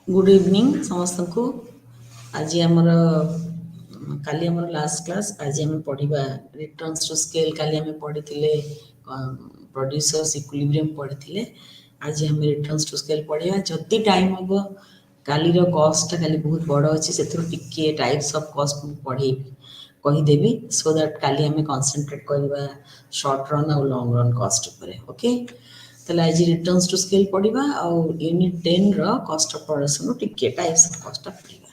Good evening समस्त को। आज आमर काली आमर लास्ट क्लास। आज आम पढ़ा रिटर्न्स टू स्केल। काली आम पढ़ी प्रोड्यूसर्स इक्विलिब्रियम पढ़ी। आज आम रिटर्न्स टू स्केल पढ़ा जदि टाइम हम। काली कॉस्टा काली बहुत बड़ अच्छे से टिके टाइप्स ऑफ कॉस्ट पढ़े कहीदेवी सो दैट काली आम कॉन्सेंट्रेट करवा शॉर्ट रन और लॉन्ग रन कॉस्ट उपरे। ओके ताले आज रिटर्न्स टू स्केल पढ़ा और यूनिट 10 कॉस्ट ऑफ प्रोडक्शन टिके टाइप्स ऑफ कॉस्ट पढ़ा।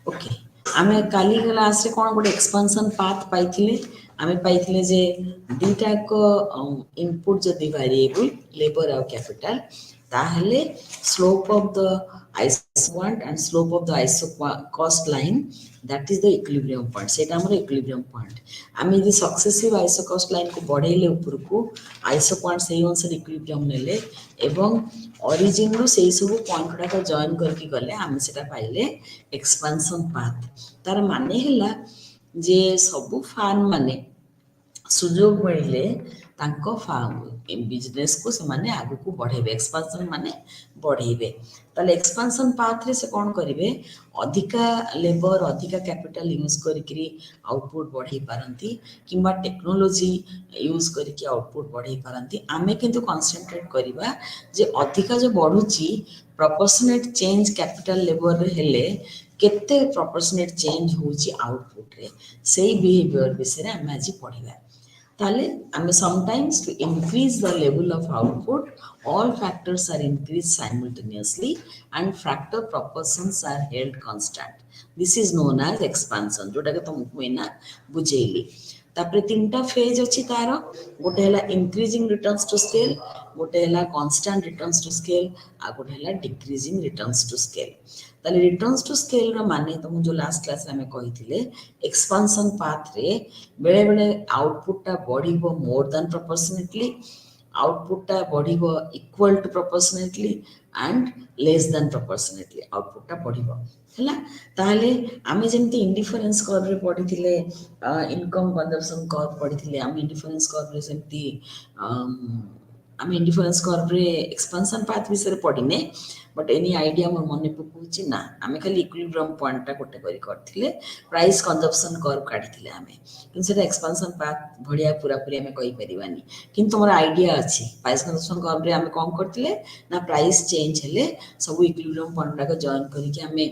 ओके आमे काली क्लास रे कोन गोटे एक्सपेंशन पाथ पाइथिले। आमे पाइथिले जे दुईटा को इनपुट जदि वेरिएबल लेबर और कैपिटल ताहले slope of the iso point and slope of the iso cost line that is the equilibrium point. सेटा हमर इक्विलिब्रियम पॉइंट। आमे यदि सक्सेसिव आइसो कॉस्ट लाइन को बढ़ेले ऊपर को आइसो पॉइंट से अनुसार इक्विलिब्रियम नेले एवं ओरिजिन रो से सब पॉइंट गुडा को जॉइन करके गले आमे सेटा पाइले एक्सपेंशन पाथ। तार माने हैला जे सब फार्म माने सुजोग मिले तांको फार्म बिजनेस को से माने आगु को बढ़ेबे। एक्सपेंशन माने बढ़ेबे। ताले एक्सपेंशन पाथ रे से कोन करिवे अधिका लेबर अधिका कैपिटल यूज करिकरी आउटपुट बढ़े पारंती किंबा टेक्नोलॉजी यूज करके आउटपुट बढ़े पारंती। आमे किंतु कंसंट्रेट करिबा जे अधिका जो बढ़ुची प्रोपोर्शनेट चेंज कैपिटल लेबर रे हेले केते प्रोपोर्शनेट चेंज होची आउटपुट रे सेही बिहेवियर विषय आमे आज पढ़िबा। ताले आमे sometimes to increase the level of output all factors are increased simultaneously and factor proportions are held constant. This is known as expansion जोटा के तुमको एना बुझेली। तापरे तीनटा फेज अछि तार गोटे हला इंक्रीजिंग रिटर्न्स टू स्केल गोटे हला कांस्टेंट रिटर्न्स टू स्केल आ गोटे हला डिक्रीजिंग रिटर्न्स टू स्केल। ताले रिटर्न्स टू स्केल रो माने तुम जो लास्ट क्लास रे हमें कहिथिले एक्सपेंशन पाथ रे बेले बेले आउटपुट टा बढ़िबो मोर देन प्रोपोर्शनेटली आउटपुट टा बढ़िबो equal to proportionately and less than proportionately output टा बढ़िबो हैला। ताले आमे जेंति इंडिफरेंस कर्व रे पढिथिले इनकम कंजम्पशन कर्व पढिथिले आमे इंडिफरेंस कर्व रे सेंति आमे इंडिफरेंस कर्व रे एक्सपेंशन पाथ विषय रे पढिने बट एनी आइडिया मोर मन पकुची ना। आमे खाली इक्विलिब्रियम पॉइंट टा गोटे करी करथिले प्राइस कंजम्पशन कर्व काढिथिले आमे किंतु सेटा एक्सपेंशन पाथ बढ़िया पूरा पूरी आमे कहि परिबानी किंतु हमर आइडिया अछि प्राइस कंजम्पशन कर्व रे आमे कोन करथिले ना प्राइस चेंज हेले सब इक्विलिब्रियम पॉइंट टा को जॉइन करिके आमे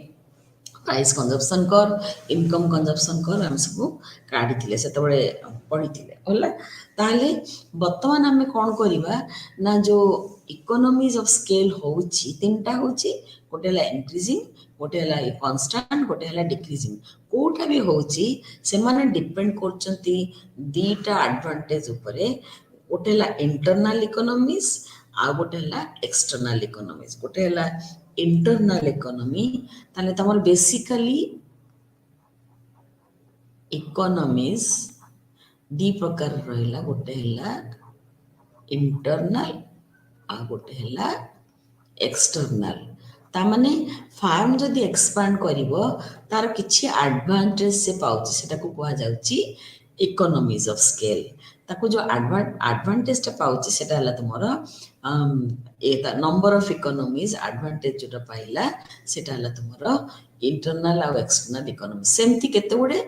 price consumption curve income consumption curve आमे सब काढिथिले सेते बळे पढिथिले होला। ताले वर्तमान आमे कोन करिबा ना जो इकोनॉमीज ऑफ स्केल होउची तीनटा होउची गोटे हला इंक्रीजिंग गोटे हला कांस्टेंट गोटे हला डिक्रीजिंग कोटा भी होउची से माने डिपेंड करचंती दीटा एडवांटेज उपरे गोटे हला इंटरनल इकोनॉमीज आ गोटे हला एक्सटर्नल इकोनॉमीज। गोटे हला इंटरनल इकोनॉमी ताले तमर बेसिकली इकोनॉमीज दी प्रकार रहला गोटे हला इंटरनल आ गोटे हला एक्सटर्नल। तामाने फार्म जदि एक्सपांड करिवो तार किछि एडवांटेज से पाउची सेटा को कुआ जाउची इकोनॉमीज ऑफ स्केल। ताको जो एडवांटेज टा पाउची सेटा हला तुमरो एता नंबर ऑफ इकोनॉमीज एडवांटेज जोटा पाइला सेटा हला तुमरो इंटरनल आ एक्सटर्नल इकोनॉमी। सेमति केते गुडे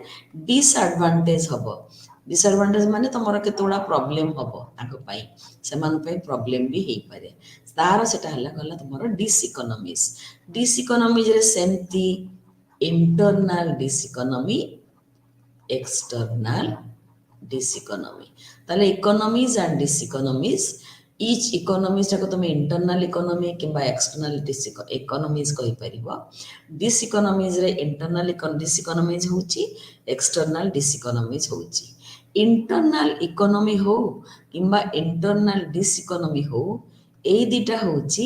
डिसएडवांटेज हबो। डिसएडवांटेज माने तुमरो केते गुडा प्रॉब्लम हबो ताको पई सेमान पई प्रॉब्लम भी हेई पारे तार सेटा हला गला तुमरो डिस इकोनॉमीज। डिस इकोनॉमीज रे सेमति internal diseconomy external diseconomy. ताले economies and diseconomies each economies टाको तुम इंटरनल इकोनॉमी किंबा एक्सटर्नल डिस इकोनॉमीज कहि परिबो। डिस इकोनॉमीज रे इंटरनल डिस इकोनॉमीज होची एक्सटर्नल डिस इकोनॉमीज होची। इंटरनल इकोनॉमी हो किंबा इंटरनल डिस इकोनॉमी हो ए दिटा होची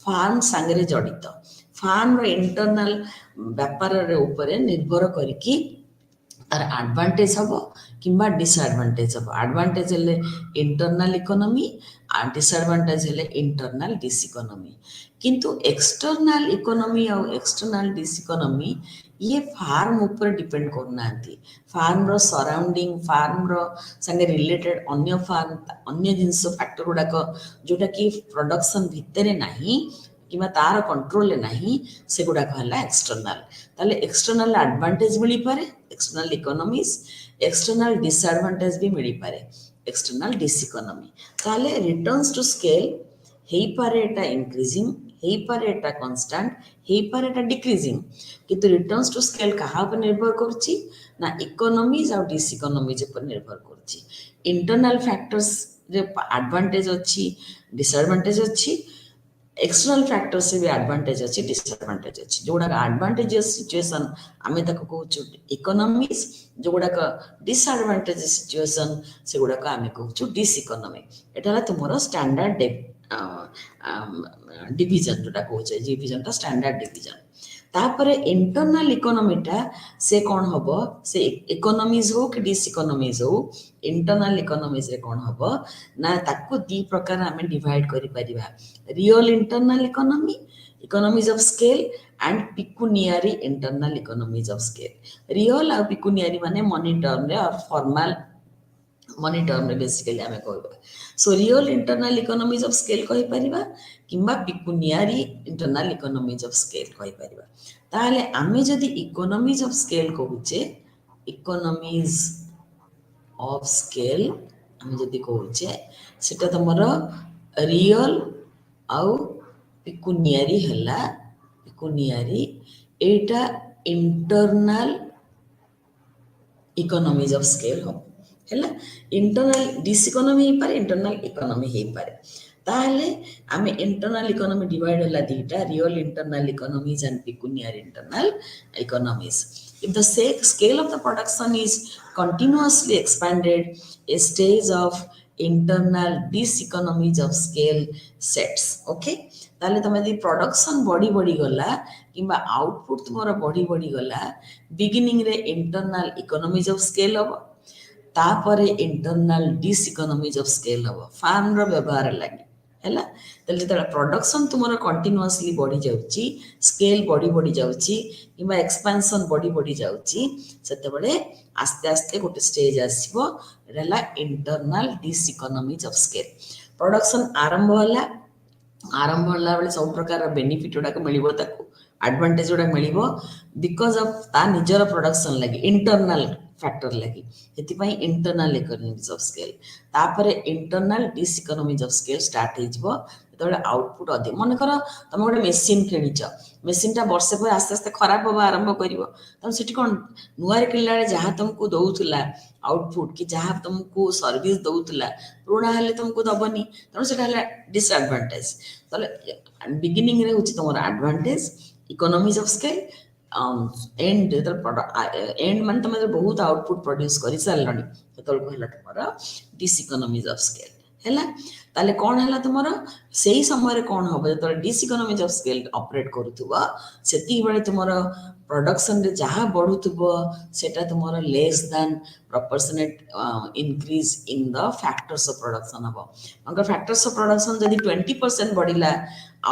फार्म सांगरे जड़ित। फार्म रो इंटरनल व्यापार रे ऊपर निर्भर करिकी तार एडवांटेज हबो किंबा डिसएडवांटेज हबो। एडवांटेज हेले इंटरनल इकोनॉमी आ डिसएडवांटेज हेले इंटरनल डिस इकोनॉमी। किंतु एक्सटर्नल इकोनॉमी और एक्सटर्नल डिस इकोनॉमी ये फार्म ऊपर डिपेंड करनांती। फार्म रो सराउंडिंग फार्म रो संगे रिलेटेड अन्य फार्म अन्य जिंस फैक्टर गुडा को जोटा कि प्रोडक्शन भितरे नाही कि तार कंट्रोल नहीं से गुड़ाक है एक्सटर्नाल ताले एक्सटर्नाल एडवांटेज मिल पारे एक्सटर्नाल इकोनॉमीज एक्सटर्नाल डिसएडवांटेज भी मिल पारे एक्सटर्नाल डिसइकोनॉमी ताले रिटर्न्स टू स्केल हेई पारे एटा इंक्रीजिंग हेई पारे एटा कांस्टेंट हेई पारे एटा डिक्रीजिंग किंतु रिटर्न्स टू स्केल कहा पर निर्भर करछि ना इकोनॉमीज और डिसइकोनॉमीज पर निर्भर करछि इंटरनल फैक्टर्स रे एडवांटेज अच्छी डिसएडवांटेज अच्छी एक्सटर्नल फैक्टर से भी एडवांटेज अच्छी डिसएडवांटेज अच्छी जो गुड़ा एडवांटेजेस सिचुएशन आमे ताको कहूछु इकोनॉमीज जो गुड़ा डिसएडवांटेज सिचुएशन से गुड़ा आमे कहूछु डिसइकोनॉमी एटा तुमरो स्टैंडर्ड डिवीजन जोटा कहूचे डिवीजन टा स्टैंडर्ड डिवीजन तापर इंटरनल इकोनॉमीटा से कौन हबो से इकोनॉमीज हो कि डिसइकोनॉमीज हो इंटरनल इकोनॉमीज रे कौन हबो ना ताको दी प्रकार हमें डिवाइड करि परिबा real internal economy economies of scale and pecuniary internal economies of scale real और पिकुनियरी माने मनी टर्म रे और फॉर्मल मनी टर्म रे बेसिकली हमें कहबा so real internal economies of scale कहि परिबा किंबा pecuniary internal economies of scale कहि परिबा ताले आमे जदि इकोनॉमीज ऑफ स्केल कहूचे इकोनॉमीज ऑफ स्केल आमे जदि कहूचे सेटा तमरो रियल आउ पिकुनियरी हला पिकुनियरी एटा इंटरनल इकोनॉमीज ऑफ स्केल हो है इंटरनल डिसइकोनॉमी हो पारे इंटरनल इकोनॉमी हो पारे ताहले आमे इंटरनल इकोनॉमी डिवाइड होला दीटा real internal economies and pecuniary internal economies if the scale of the production is continuously expanded a stage of internal diseconomies of scale sets okay ताले तमे दी प्रोडक्शन बॉडी बॉडी गला किंबा output तुम्हारा body body गला beginning रे internal economies of scale हो तापरे internal diseconomies of scale हो फार्म रो व्यवहार लागि हैला तले जेतला प्रोडक्शन तुमरो कंटीन्यूअसली बढ़ी जाउची स्केल बढ़ी जाउची किंबा एक्सपेंशन बढ़ी जाउची सेते बडे आस्ते आस्ते गोटे स्टेज आसीबो रेला internal diseconomies of scale production आरंभ होला बेले सब प्रकार बेनिफिट गुड़ाक मिलिबो ताको एडवांटेज गुड़ाक मिलिबो बिकॉज ऑफ ता निजर प्रोडक्शन लागि इंटरनल फैक्टर लगी हेतिपाई इंटरनल इकोनॉमीज ऑफ स्केल तापरे internal diseconomies of scale start हे जिवो जेतबेले आउटपुट अधि मन कर तुम गोटे मेसीन किनिच मेसीन टा वर्षे पर आस्ते आस्ते खराब होबा आरंभ करिवो तम सेठी कोन नुआरे किनला जहां तुमको दउथुला आउटपुट कि जहां तुमको सर्विस दउथुला पुराना हले तुमको दबनी तम सेटा हला डिसएडवांटेज तले बिगिनिंग रे होची तुमरा advantage economies of scale and and मान तुम बहुत आउटपुट प्रोड्यूस कर सारे तो तुम डिसइकोनॉमीज ऑफ स्केल है ताले कौन है तुम से ही समय कौन हम जो डिसइकोनॉमीज ऑफ स्केल ऑपरेट करुवा से तुम प्रोडक्शन रे जहाँ बढ़ुव सेटा तुम less than proportionate increase in the factors of production हम अगर फैक्टर्स ऑफ प्रोडक्शन जदि 20% बढ़िला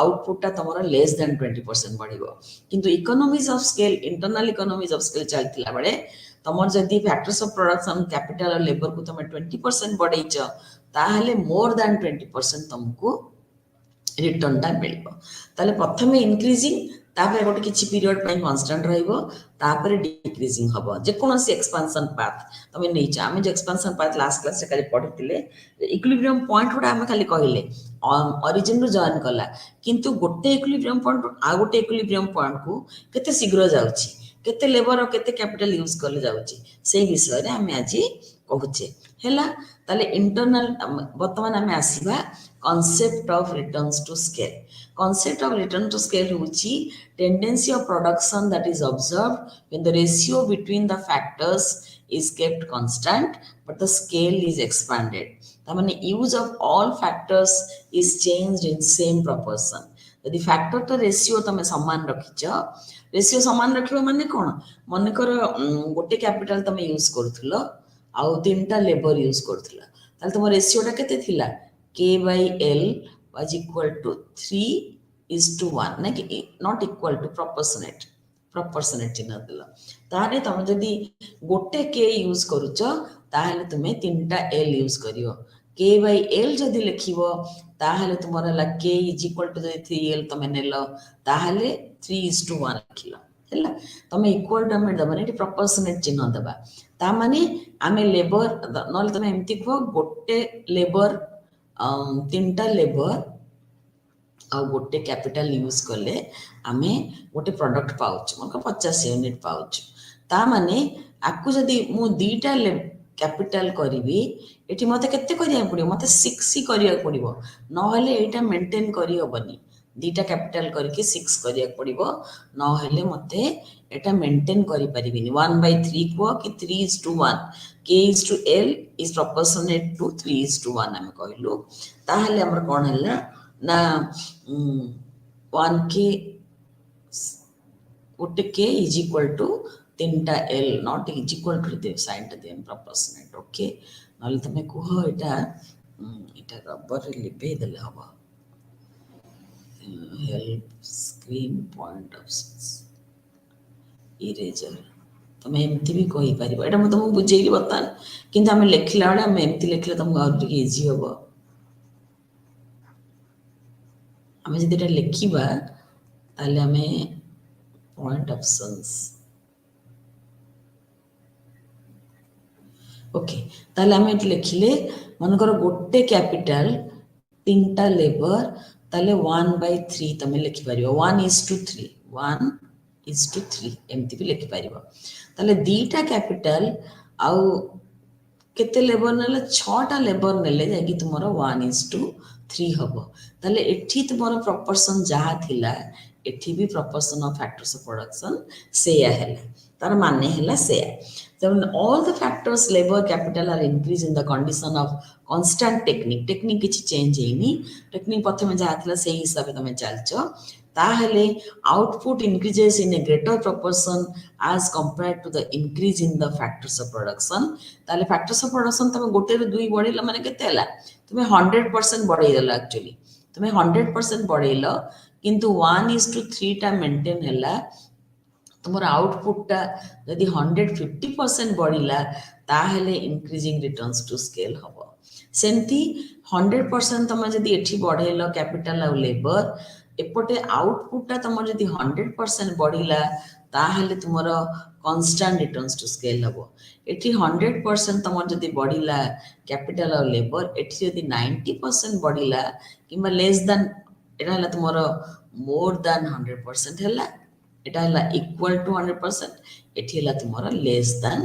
आउटपुट तुम लेस दैन 20% बढ़ो किंतु economies of scale internal economies of scale चलता बेले तुम जदि फैक्टर्स ऑफ प्रोडक्शन कैपिटल और लेबर को तुम 20% बढ़ेच ताहले मोर दैन 20% तुमको रिटर्न टा मिल प्रथम इंक्रीजिंग तापर गोटे किछि पीरियड पई कांस्टेंट रहइबो तापर डिक्रीजिंग हबो जे कोनोसी एक्सपेंशन पाथ तमे नै छ आमे जे एक्सपेंशन पाथ लास्ट क्लास रे खाली पढितिले इक्विलिब्रियम पॉइंट उडा आमे खाली कहिले ओरिजिन रो जॉइन कला किंतु गोटे इक्विलिब्रियम पॉइंट आ गोटे इक्विलिब्रियम पॉइंट को केते शीघ्र जाउची केते लेबर और केते कैपिटल यूज करले जाउची सेही विषय रे आमे आजि कहूचे हैला ताले इंटरनल वर्तमान आमे आसीबा concept of returns to scale concept of return to scale होची tendency of production that is observed when the ratio between the factors is kept constant but the scale is expanded ता माने use of all factors is changed in same proportion यदि factor तो ratio तमे समान रखिछ ratio समान रखिबो माने कोन मन कर गोटे कैपिटल तमे यूज करथुलो आउ तीनटा लेबर यूज करथुला ताले तुम रेशियो टा केते थिला K by L was equal to 3:1 ना कि not equal to proportionate चिन्ह दिला तारे तुम जदि गोटे K यूज करूछ ताहले तुमे तीनटा L यूज करियो k by l जदि लिखिबो ताहले तुमर हला k is equal to 3l तमे नेलो ताहले 3:1 लिखिलो हैला तमे इक्वल टू हमें दबने एटी प्रोपोर्शनेट चिन्ह दबा ता माने आमे लेबर नले तमे एमती को गोटे लेबर तीनटा लेबर आ गोटे कैपिटल यूज कले आमे गोटे प्रोडक्ट पाउच मन 50 यूनिट पाउच ता माने आकु जदि मु दीटा कैपिटल करी एटी मते केते करिया पड़ियो मते 6 ही करिया पड़ियो न हेले एटा मेंटेन करी होबनी दीटा कैपिटल करके 6 करिया पड़ियो न हेले मते एटा मेंटेन करी परिबिनी 1/3 को कि 3:1 k is to l is proportionate to 3:1 हम कहलु ताहले हमर कोन हला ना 1k गोटे k is equal to तीनटा l not is equal to the sign to them proportionate okay नले तमे कुह एटा एटा रबर लिपे देले हबो help screen point options eraser तमे एमती भी कहि परिबो एटा म तुमको बुझेली बतान किंतु हम लिखला बेले हम एमती लिखले तुमको और टिके इजी हबो हम जदि एटा लिखिबा ताले हमें point options ओके ताले हम एट लिखिले मन कर गोटे कैपिटल तीनटा लेबर ताले 1/3 तमे लिखि परिबो 1:3 1:3 एमती भी लिखि परिबो ताले दीटा कैपिटल आउ केते लेबर नेले 6टा लेबर नेले जाकी तुमरो 1:3 हबो ताले एठी तुमरो प्रोपोर्शन जहा थिला एठी भी proportion of factors of production सेया हैला तार माने हैला सेया then all the factors labor capital are increased in the condition of constant technique किछि चेंज हेनी टेक्निक प्रथमे जहा थिला सेही हिसाब तमे चलचो ताहले output increases in a greater proportion as compared to the increase in the factors of production ताले factors of production तमे गोटे रो दुई बढेला माने केते हला तुमे 100% बढेइला एक्चुअली तुमे 100% बढेइलो किंतु 1:3 टा मेंटेन हला तुमर आउटपुट टा यदि 150% बढ़िला ताहले इंक्रीजिंग रिटर्न्स टू स्केल हबो सेमती 100% तम यदि एठी बढ़ेलो कैपिटल और लेबर एपटे आउटपुट टा तम यदि 100% बढ़िला ताहले तुमर कांस्टेंट रिटर्न्स टू स्केल हबो एठी 100% तम यदि बढ़िला कैपिटल और लेबर एठी यदि 90% बढ़िला किबा लेस देन एटा हला तुमर मोर देन 100% हला एटा हला इक्वल टू 100% एठी हला तुमरा लेस देन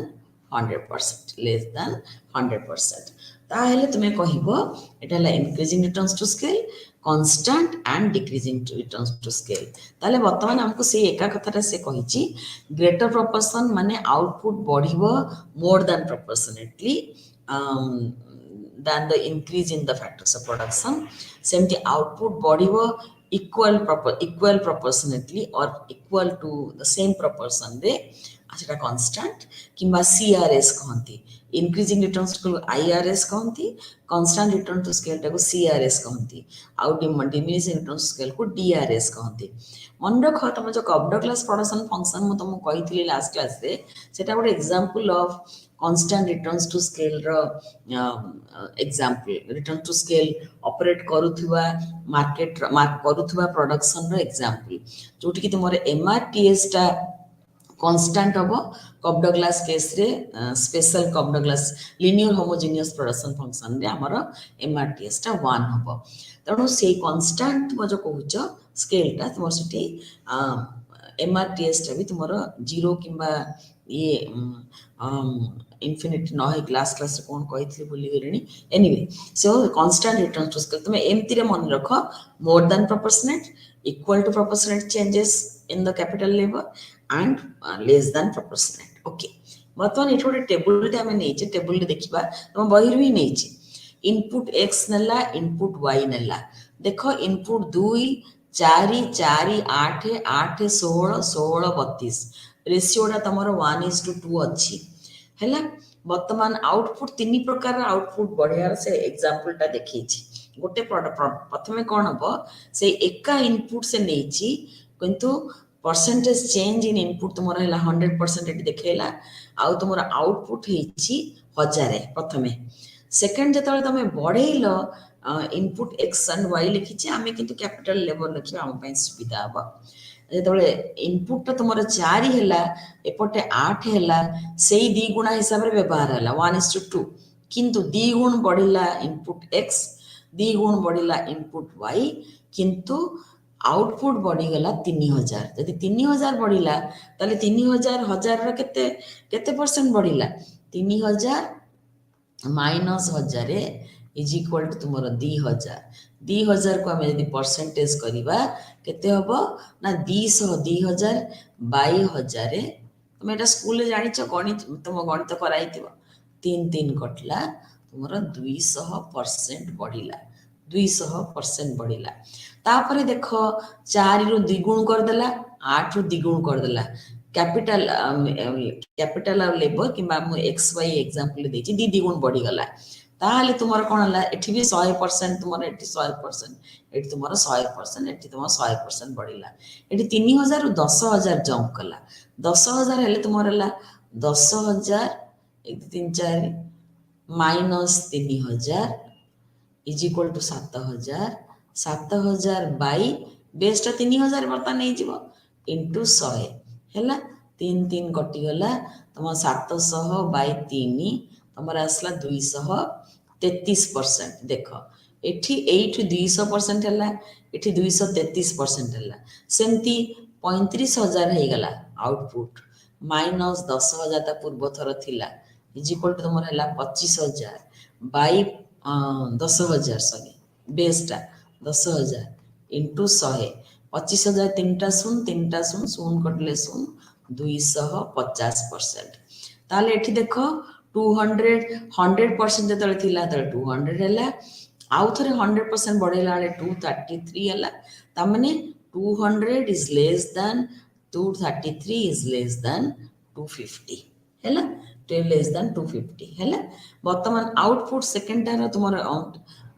100% ताहले तुमे कहिबो एटा हला increasing returns to scale constant and decreasing returns to scale ताले वर्तमान हमको से एका कथाटा से कहिची ग्रेटर प्रोपोर्शन माने आउटपुट बढ़िबो more than proportionately than the increase in the factors of production सेमती आउटपुट बढ़िबो equal proportionately or equal to the same proportion रे सेटा कांस्टेंट किंबा CRS कहंती इंक्रीजिंग रिटर्न्स को IRS कहंती कांस्टेंट रिटर्न टू स्केल टाको CRS कहंती आउ डिमिनिशिंग रिटर्न स्केल को DRS कहंती मन रख तुम जो कॉपडो क्लास प्रोडक्शन फंक्शन मु तुमको कहितली लास्ट क्लास रे सेटा गोटे example of constant returns to scale रो example return to scale operate करूथुवा मार्केट करूथुवा प्रोडक्शन रो एग्जांपल जोटी कि तुमरे MRTS टा कांस्टेंट हबो कॉपडो क्लास केस रे special Cobb Douglas linear homogeneous production function रे हमरो MRTS टा 1 हबो तणो से कांस्टेंट तुम जो कहउछ स्केल टा तुम सटी MRTS टा भी तुमरो 0 किंबा ये infinity न है क्लास कौन कही भूली गली anyway so constant return to scale तुम एमती रे मन रख more than proportionate equal to proportionate changes in the capital labour and less than proportionate okay बर्तमान एठ गोटे टेबल टे हमें नेचे टेबल देखिबा तुम बहिर भी नेचे इनपुट x नला इनपुट y नला देखो इनपुट 2 4 4 8 8 16 16 32 रेशियो टा तमरो 1:2 अछि हैला वर्तमान आउटपुट तीन प्रकार आउटपुट बढ़िया से एग्जांपल टा देखै छी गोटे प्रथमे कोन हबो से एका इनपुट से नेची किंतु परसेंटेज चेंज इन इनपुट तुमरा हैला 100% एटी देखेला आउ तुमरा आउटपुट हेची 1000 प्रथमे सेकेंड जो तुम बढ़ेल इनपुट एक्स एंड वाई लिखी आम कि कैपिटल लेवल लिखा आम सुविधा हम जो इनपुट तुम 4 है एपटे 8 है से 2 गुणा हिसाब से व्यवहार है 1:2 किंतु 2 गुण बढ़ला इनपुट एक्स 2 गुण बढ़ला इनपुट वाई किंतु आउटपुट बढ़ीगला 3000 जदि 3000 बढ़ला ताले 3000 हजार केते केते परसेंट बढ़ला 3000 माइनस 1000 इज इक्वल टू तुम 2000 को आम यदि परसेंटेज करवा केते हबो ना 2000 बाई 1000 तुम एटा स्कूल जानिछ गणित तुम गणित कराई 3 कटला तुम 200% बढ़िला 200% बढ़िला तापर देख 4 रु द्विगुण करदेला 8 रु द्विगुण करदेला कैपिटल कैपिटल लेबर कि एक्स वाई एग्जांपल देछि दी द्विगुण बढ़ी गला ताहले तुमर कोन हला एठी भी 100% तुमर एठी 100% एठी तुमर 100% एठी तुमर 100% बढ़िला एठी 3000 रु 10000 जंप कला 10000 हेले तुमर हला 10000 1 3 4 minus 3000 is equal to 7000 7000 by बेसटा 3000 बर्ता नहीं जीवो इंटू 100 है 3 कटि गला तुम 700 बाई 3 तुम आसला 233% देख एठी 200% है एठी 233% है सेमती 35,000 हो गला आउटपुट माइनस 10,000 पूर्व थर थिला इज इक्वल टू तुम है 25,000 बाई 10,000 सॉरी बेसटा 10,000 इंटू 100 25,000 3टा शून शून कटले शून 250% ताले एठी देख 200 100% जतले थिला तले 200 हैला आउ थरे 100% बढ़ेला वाले 233 हैला ता माने 200 is less than 233 is less than 250 हैला 2 लेस देन 250 हैला वर्तमान आउटपुट सेकंड टार तुमर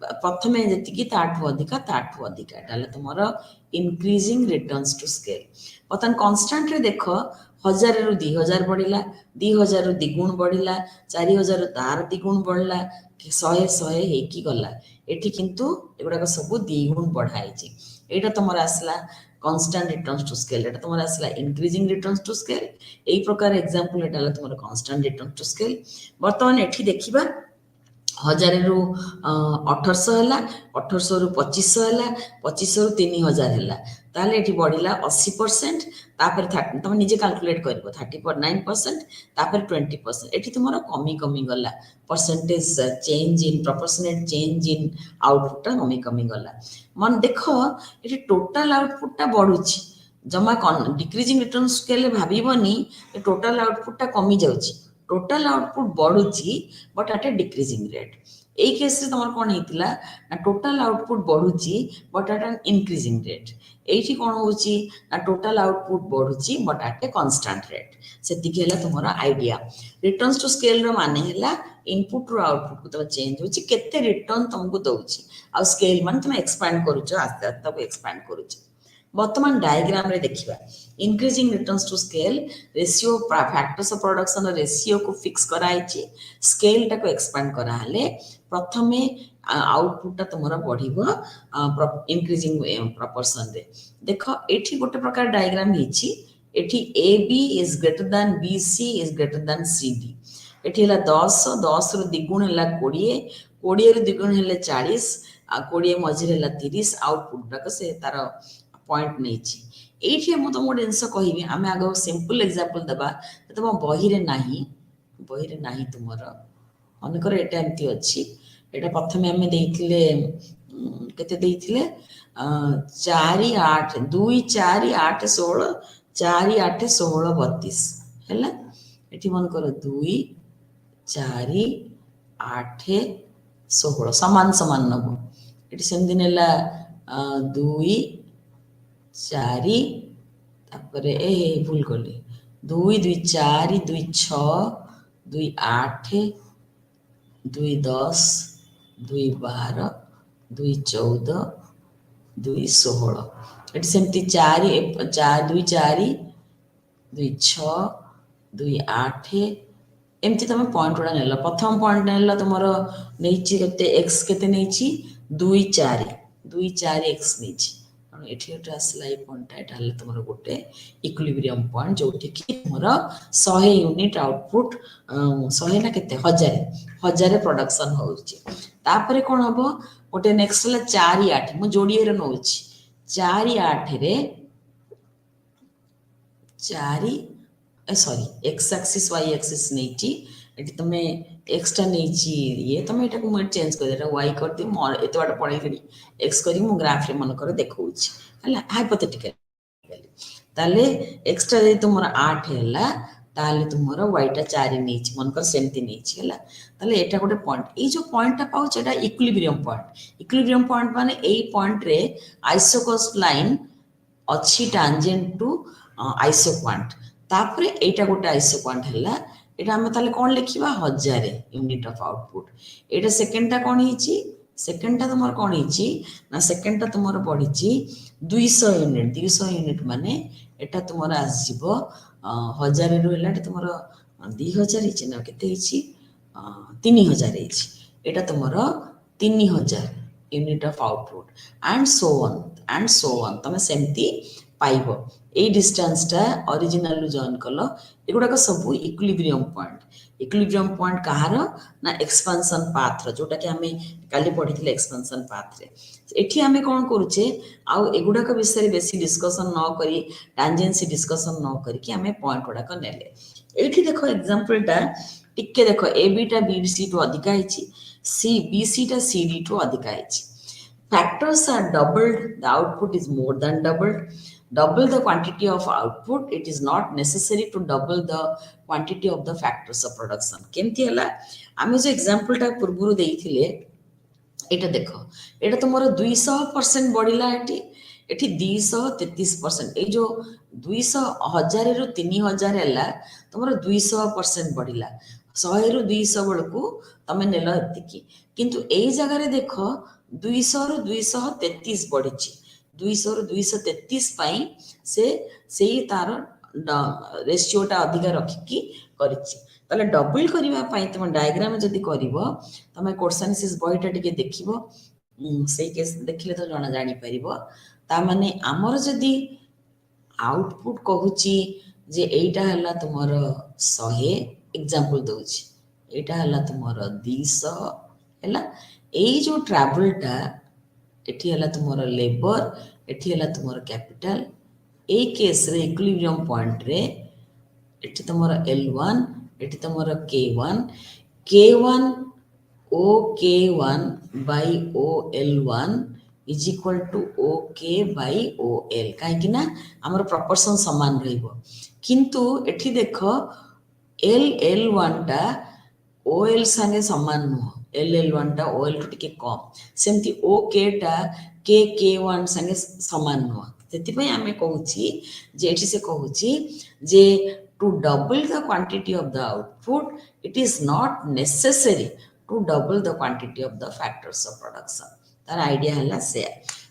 प्रथमे जति ताठू अधिका एटा तुम इनक्रीजिंग रिटर्न्स टू स्केल बर्तमान कन्स्टांट रे देख 1000 रु 2000 बढ़िला 2000 रु द्विगुण बढ़िला 4000 तार द्विगुण बढ़ला 100 हेकी गला एठी किंतु एगुडा सब द्विगुण बढ़ाई एटा तुम आसला कन्स्टांट रिटर्न्स टू स्केल एटा तुम आसला इंक्रीजिंग रिटर्न्स टू स्केल एई प्रकार एग्जांपल एटा तुम कन्स्टांट रिटर्न्स टू स्केल बर्तमान एठी देखिबा 1000 रु 1800 है 1800 रु 2500 है 2500 रु 3000 है ताले एठी बढ़िला 80% तापर 30 तुम निजे कैलकुलेट करिवो 39% तापर 20% एठी तुमरा कमी गला percentage change in proportionate change in output कमी गला मन देखो एठी टोटल आउटपुट ता बढ़ुची जमा डिक्रीजिंग रिटर्न स्केल भाबिबनी टोटल आउटपुट ता कमी जाउची टोटल आउटपुट बढ़ुची but at a decreasing rate एई केस रे तमर कोन हेतिला ना टोटल आउटपुट बढ़ुची but at an increasing rate एठी कोन होची ना टोटल आउटपुट बढ़ुची but at a constant rate सेति केला तमरा आईडिया रिटर्न्स टू स्केल रो माने हैला इनपुट रो आउटपुट को तम चेंज होची केते रिटर्न तुमको दउची आ स्केल माने तुम एक्सपैंड करूछ आस्ते आस्ते को एक्सपैंड करूछ वर्तमान डायग्राम रे देखिबा increasing returns to scale ratio factors of production ratio को फिक्स कराइछि स्केल टा को एक्सपैंड करा हले प्रथमे आउटपुट ता तुमरा बढ़िबो इंक्रीजिंग प्रोपोर्शन रे देखो एठी गोटे प्रकार डायग्राम हिछि एठी A B is greater than B C is greater than C D एठी हला 10 रु द्विगुण हला 20 20 रु द्विगुण हले 40 20 मझिरे हला 30 आउटपुट टा से तार पॉइंट नहीं ये तुम गोटे जिन कहि आम आग सिंपल एग्जांपल दबा तुम बही रे नाही तुम अनेकर एटा एमती अच्छी एटा प्रथम आम देइथिले केते देइथिले 4 8 2 4 8 16 4 8 16 32 हैला एठी मन कर 2 4 8 16 समान समान नबो एठी सेम दिन हैला 2 4 तापरे ए भूल कली 2 2 4 2 6 2 8 2 10 2 12 2 14 2 16 एटी सेमती 4 4 2 4 2 6 2 8 एमती तुम पॉइंट गुड़ा नेल प्रथम पॉइंट नेल तुम नहीं एक्स के दुई चार एक्स नहीं एठी गोटे आसला ये पॉइंट एटा तुम गोटे इक्विलिब्रियम पॉइंट जो कि तुम 100 यूनिट आउटपुट 100 ना केते हजार प्रोडक्शन होपर कौन हम गोटे नेक्स्ट है 4 8 मु जोड़िए नौ 4 8 रे 4 sorry X axis Y axis नहीं एटी तुम एक्सटा नहीं ये तुम यहाँ को चेंज कर वाई कर दी एत बाट पढ़े एक्स कर ग्राफ मनकर देखा है हाइपोथेटिकली एक्सटा जब तुम 8 है ताले तुम वाईटा 4 नहीं मनकर सेमती नहीं है यहाँ गोटे पॉइंट ये जो पॉइंटा पाँच इक्विलिब्रियम पॉइंट माने यही पॉइंट रे आइसोकोस लाइन अच्छी टांजेंट टू आइसोक्वांट तापर एटा गोटे आइसोक्वांट है एटा हम ताले कौन लिखा 1000 यूनिट ऑफ आउटपुट एटा सेकेंडटा कौन है सेकेंडटा तुम कौन है ना सेकेंडटा तुम बढ़ी 200 यूनिट माने एटा तुम आसो 1000 रु है तुम 2000 ना के 3000 एटा तुम 3000 unit of output and so on तुम सेमती पाइब ए डिस्टेंसटा ओरिजिनल जॉइन कल एगुड़ाक सब इक्विलिब्रियम पॉइंट कहार ना एक्सपेंशन पाथ जोटा कि आम काली पढ़ी एक्सपेंशन पाथ रे एठी आम कौन करुचे आउ एगुड़ाक विषय बेसी डिस्कसन न करी टांजेंसी डिस्कसन न करी आम पॉइंट गुड़ाक नेले एठी देखो एग्जांपलटा टिके देखो ए बीटा बी सी टू अधिका सी बी सी टा सी डी टू अधिका factors are doubled the output is more than double the quantity of output it is not necessary to double the quantity of the factors of production केमती हला आमे जो example टा पूर्वरु देइथिले एटा देखो एटा तुमरो 200% बढ़िला एठी 233% ए जो 200 1000 रु 3000 हला तुमरो 200% बढ़िला 100 रु 200 बळकू तमे नेलो एतिकी किंतु एई जगह रे देखो 200 रु 233 बढ़ी 200 रु 233 पाई से तार रेशियोटा अधिका रखिकी करिछि ताले डबल करिवा पाई तुम डायग्राम जदि करिवो तुम कोर्सनसिस बहिटा टिके देखिवो से केस देखिले तो जणा जानि परिवो ता माने हमर जदि आउटपुट कहूची जे एटा हला तुमर 100 एग्जांपल दउछि एटा हला तुमर 200 हला एई जो ट्रैवलटा एठी हला तुमर लेबर एठी हला तुमर कैपिटल ए केस रे इक्विलिब्रियम पॉइंट रे एठी तुमर L1 एठी तुमर K1 O K1 by O L1 is equal to OK by OL काहे कि ना हमर प्रोपोर्शन समान रहइबो किंतु एठी देखो L1 टा OL संगे समान नुह L1 टा OL टू टिके कम सेमती OK टा K1 संगे समान नुह सेति आमे कहूची जे एठी से कहूची जे to double the quantity of the output it is not necessary to double the quantity of the factors of production तार आइडिया हला से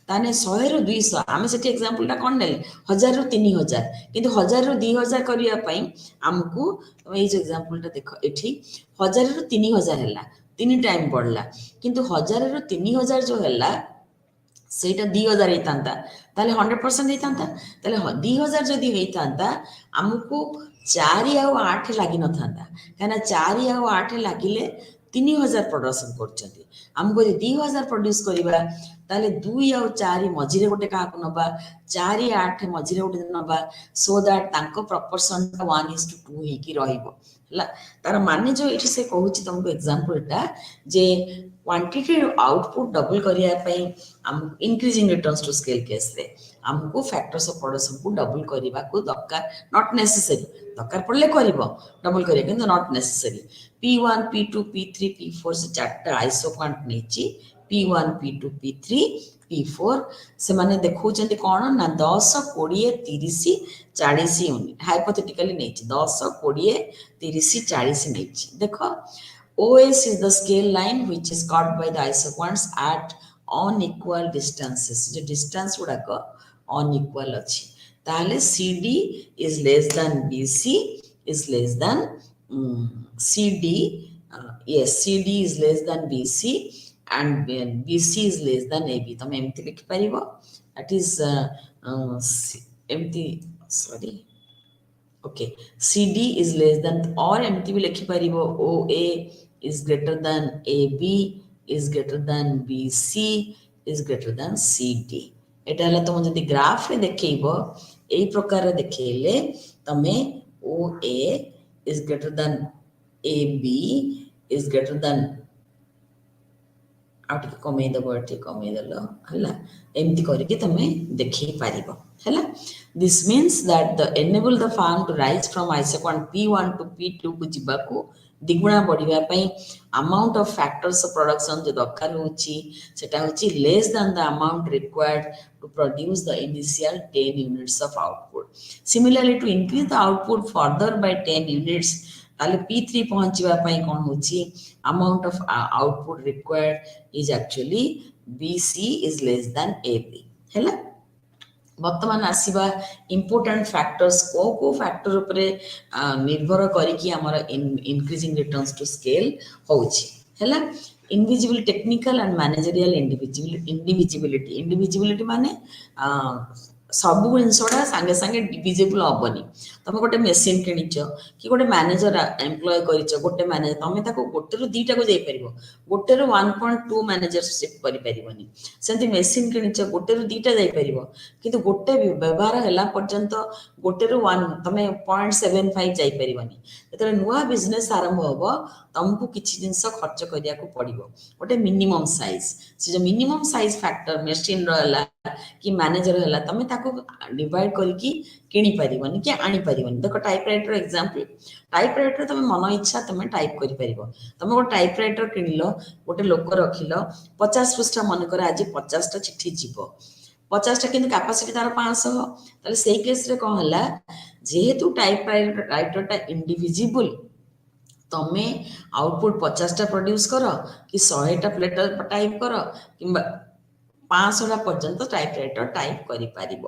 ताने 100 रु 200 आमे सेठी एग्जांपल टा कोन नेले 1000 रु 3000 किंतु 1000 रु 2000 करिया पई हमकू ए जो एग्जांपल टा देखो एठी 1000 रु 3000 हला 3 टाइम बढ़ला किंतु 1000 रु 3000 जो हला सेटा 2000 हेतांता ताले 100% हेतांता ताले 2000 जदी हेतांता हमकू 4 और 8 लागि न थांता काना 4 और 8 लागिले 3000 प्रोडक्शन करछंती हमको 2000 प्रोड्यूस करिबा ताले 2 और 4 मझिरे गोटे का नबा 4 8 मझिरे गोटे नबा सो दैट तांको प्रोपोर्शन 1:2 हे की रहिबो हला तार माने जो एठी से कहूची तुमको एग्जांपल टा जे क्वांटिटी आउटपुट डबल करिया पई हम increasing returns to scale case रे हमको फैक्टर्स ऑफ प्रोडक्शन को डबल करिबा को दरकार नॉट नेसेसरी दरकार पड़ले करिवो डबल करिया किंतु not necessary P1 P2 P3 P4 से चारटा isoquant नेची P1 P2 P3 P4 से माने देखौचंती कोन ना 10 20 30 40 यूनिट हाइपोथेटिकली नेची 10 20 30 40 नेची देखो OS is the scale line which is cut by the isoquants at unequal distances जो distance गुड़ाक unequal अच्छी ताले CD is less than BC is less than CD, yes, CD is less than BC and BC is less than AB. ତମେ ଏମିତି ଲେଖିପାରିବ, that is ଏମିତି, sorry, okay, CD is less than, or ଏମିତି ବି ଲେଖିପାରିବ OA is greater than AB is greater than BC is greater than CD. ଏଟା ହେଲା ତମ ଯଦି ଗ୍ରାଫରେ ଦେଖେଇବ, ଏଇ ପ୍ରକାର ଦେଖେଇଲେ ତମେ OA is greater than AB is greater than, ଆଉ ଟିକେ କମେଇଦେବ, ଏଠି କମେଇଦେଲ ହେଲା, ଏମିତି କରିକି ତମେ ଦେଖେଇ ପାରିବ ହେଲା। This means that the enable the farm to rise from isoquant P1 to P2 କୁ ଯିବାକୁ ଦ୍ୱିଗୁଣା ବଢିବା ପାଇଁ amount of factors of production जो ଦରକାର ହେଉଛି ସେଟା ହେଉଛି less than the amount required to produce the initial 10 units of output. Similarly, to increase the output further by 10 units, ତାହେଲେ P3 ପହଞ୍ଚିବା ପାଇଁ କ'ଣ ହେଉଛି, amount of output required is actually BC is less than AB ହେଲା। ବର୍ତ୍ତମାନ ଆସିବା important factors, କୋଉ କୋଉ ଫ୍ୟାକ୍ଟର ଉପରେ ନିର୍ଭର କରିକି ଆମର ଇନକ୍ରିଜିଂ ରିଟର୍ଣ୍ଣସ ଟୁ ସ୍କେଲ ହେଉଛି ହେଲା। ଇନଭିଜିବଲ୍ ଟେକ୍ନିକାଲ ଆଣ୍ଡ ମ୍ୟାନେଜରିଆଲ ଇଣ୍ଡିଭିଜିବିଲିଟି ମାନେ ସବୁ ଜିନିଷଟା ସାଙ୍ଗେ ସାଙ୍ଗେ ଡିଭିଜିବୁଲ ହବନି। ତମେ ଗୋଟେ ମେସିନ୍ କିଣିଛ କି ଗୋଟେ ମ୍ୟାନେଜର ଏମ୍ପ୍ଲୟ କରିଛ, ଗୋଟେ ମ୍ୟାନେଜର ତମେ ତାକୁ ଗୋଟେରୁ ଦିଟାକୁ ଯାଇପାରିବ, ଗୋଟେରୁ 1.2 ମ୍ୟାନେଜରସିପ୍ କରିପାରିବନି। ସେମିତି ମେସିନ୍ କିଣିଛ, ଗୋଟେରୁ ଦିଟା ଯାଇପାରିବ, କିନ୍ତୁ ଗୋଟେ ବ୍ୟବହାର ହେଲା ପର୍ଯ୍ୟନ୍ତ ଗୋଟେରୁ 1 ତମେ 0.75 ଯାଇପାରିବନି। ଯେତେବେଳେ ନୂଆ ବିଜନେସ୍ ଆରମ୍ଭ ହବ ତମକୁ କିଛି ଜିନିଷ ଖର୍ଚ୍ଚ କରିବାକୁ ପଡିବ, ଗୋଟେ ମିନିମମ୍ ସାଇଜ। ସେ ଯୋଉ ମିନିମମ୍ ସାଇଜ ଫ୍ୟାକ୍ଟର ମେସିନ୍ର ହେଲା କି ମ୍ୟାନେଜର ହେଲା, ତମେ ତାକୁ ଡିଭାଇଡ କରିକି କିଣିପାରିବନି କି ଆଣିପାରିବନି। ଦେଖ ଟାଇପରାଇଟର ଏକ୍ସାମ୍ପଲ, ଟାଇପରାଇଟର ତମେ ମନ ଇଚ୍ଛା ତମେ ଟାଇପ କରିପାରିବ। ତମେ ଗୋଟେ ଟାଇପରାଇଟର କିଣିଲ, ଗୋଟେ ଲୋକ ରଖିଲ, 50 ପୃଷ୍ଠା ମନେକର ଆଜି 50ଟା ଚିଠି ଯିବ, 50ଟା କିନ୍ତୁ କାପାସିଟି ତାର 500, ତାହେଲେ ସେଇ କେସରେ କ'ଣ ହେଲା, ଯେହେତୁ ଟାଇପରାଇଟରଟା ଇଣ୍ଡିଭିଜିବୁଲ, ତମେ ଆଉଟପୁଟ 50ଟା ପ୍ରଡ୍ୟୁସ କର କି 100ଟା ପ୍ଲେଟର ଟାଇପ କର କିମ୍ବା 500ଟା ପର୍ଯ୍ୟନ୍ତ ଟାଇପରାଇଟର ଟାଇପ କରିପାରିବ।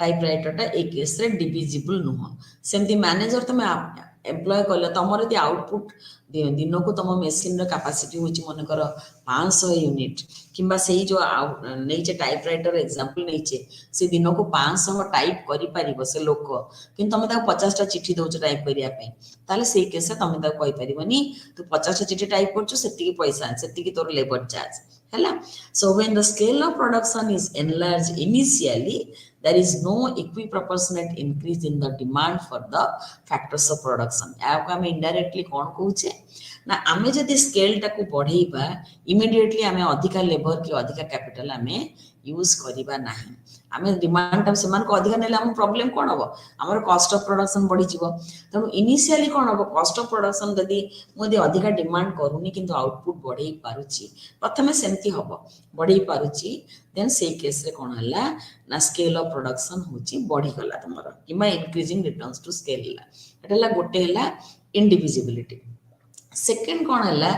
ଟାଇପରାଇଟରଟା ଏଇ କେସରେ ଡିଭିଜିବୁଲ ନୁହଁ। ସେମିତି ମ୍ୟାନେଜର ତମେ ଏମ୍ପ୍ଲୟ କଲ, ତମର ଯଦି ଆଉଟପୁଟ ଦିନକୁ ତମ ମେସିନ୍ର କାପାସିଟି ହେଉଛି ମନେକର 500 ୟୁନିଟ୍, କିମ୍ବା ସେଇ ଯେଉଁ ନେଇଛେ ଟାଇପରାଇଟର ଏକ୍ସାମ୍ପଲ ନେଇଛେ, ସେ ଦିନକୁ 500 ଟାଇପ କରିପାରିବ ସେ ଲୋକ, କିନ୍ତୁ ତମେ ତାକୁ 50ଟା ଚିଠି ଦଉଛ ଟାଇପ କରିବା ପାଇଁ, ତାହେଲେ ସେଇ କେସରେ ତମେ ତାକୁ କହିପାରିବନି ତୁ 50ଟା ଚିଠି ଟାଇପ କରୁଛୁ, ସେତିକି ପଇସା, ସେତିକି ତୋର ଲେବର ଚାର୍ଜ ହେଲା। So when the scale of production is enlarged initially, there is no equiproportionate increase in the demand for the factors of production. याको आमे indirectly कौन कहूचे ना, आमे जदि स्केल टाको बढ़ेइबा इमिडिएटली आमे अधिका लेबर कि अधिका कैपिटल आमे यूज करिबा नाही। आमे डिमांड सेमान को अधिका नेले हम प्रॉब्लम कोन हबो, हमर कॉस्ट ऑफ प्रोडक्शन बढ़ी जिवो। तनु इनिशियली कोन हबो, कॉस्ट ऑफ प्रोडक्शन जदि मोदि अधिका डिमांड करूनी किंतु आउटपुट बढ़ेइ पारुची, प्रथमे सेमती हबो बढ़ेइ पारुची, देन सेई केस रे कोन हला ना स्केल ऑफ प्रोडक्शन होची बढ़ी गला तमरो, किमा इंक्रीजिंग रिटर्न्स टू स्केल हला। एटला गोटे हला इंडिविजिबिलिटी। सेकेंड कौन है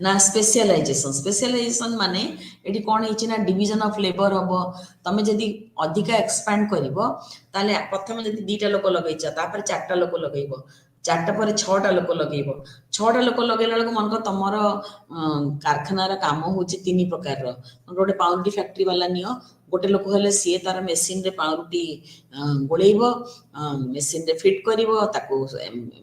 ना स्पेशलाइजेशन माने एटी कौन है ना डिवीजन ऑफ लेबर हम। तुम जदि अधिका एक्सपैंड कर प्रथम जदि 2टा लोक लगेच, तापर 4टा लोक लगेब, 4टा पर 6टा लोक लगेब, 6टा लोक लगेला बेलू मन तुम कारखानार काम हूँ 3 प्रकार। गोटे पाउरुटी फैक्ट्री वाला नियो, गोटे लोक हेले सी तार मेसीन रे पाउरुटी गोलेइब, मेसीन रे फिट करिवो, ताको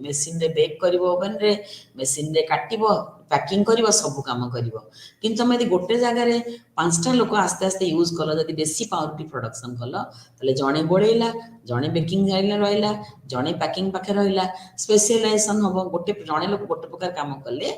मेसीन रे बेक करिवो, ओवन रे मेसीन रे काटिबो, पैकिंग करिवो, सब काम करिवो। किंतु तुम यदि गोटे जगार 5टा लोक आस्ते आस्ते यूज कल, जदि बेसी पाउरुटी प्रोडक्शन कल, ताले जणे गोलेइला, जणे बेकिंग रहिला, जणे पैकिंग पाखे रहिला, स्पेशलाइजेशन हबो। गोटे जणे लोक गोटे प्रकार काम कले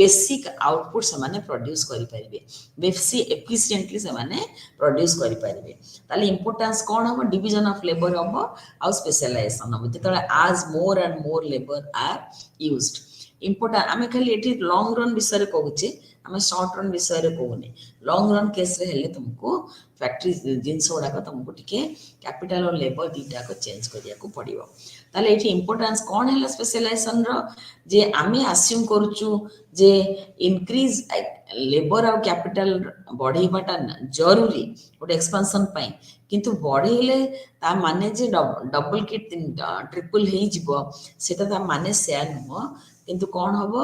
बेसिक आउटपुट से माने प्रोड्यूस करि परिबे, बेसी एफिशिएंटली से माने प्रोड्यूस करि परिबे। ताले इंपोर्टेंस कोन हबो, डिवीजन ऑफ लेबर हबो आ स्पेशलाइजेशन हबो। जेतले आज more and more labour are used, important आमे खाली एठी लॉन्ग रन विषय कहूचे, आमे शॉर्ट रन विषय कहूने। लॉन्ग रन केस रे हेले तुमको फैक्ट्री जिनस गुड़ाक तुमको टिके कैपिटल और लेबर दीटा को चेंज करिया को पड़िबो। ताले एठी इंपोर्टेंस कोन हैला स्पेशलाइजेशन रो, जे आमे अस्यूम करूचु जे इंक्रीज लेबर और कैपिटल बढ़ेबाटा जरूरी गोटे एक्सपेंशन पई, किंतु बढ़ेले ता माने जे डबल कि ट्रिपल हे जिवो, सेटा ता माने सेया नुह किंतु कौन हम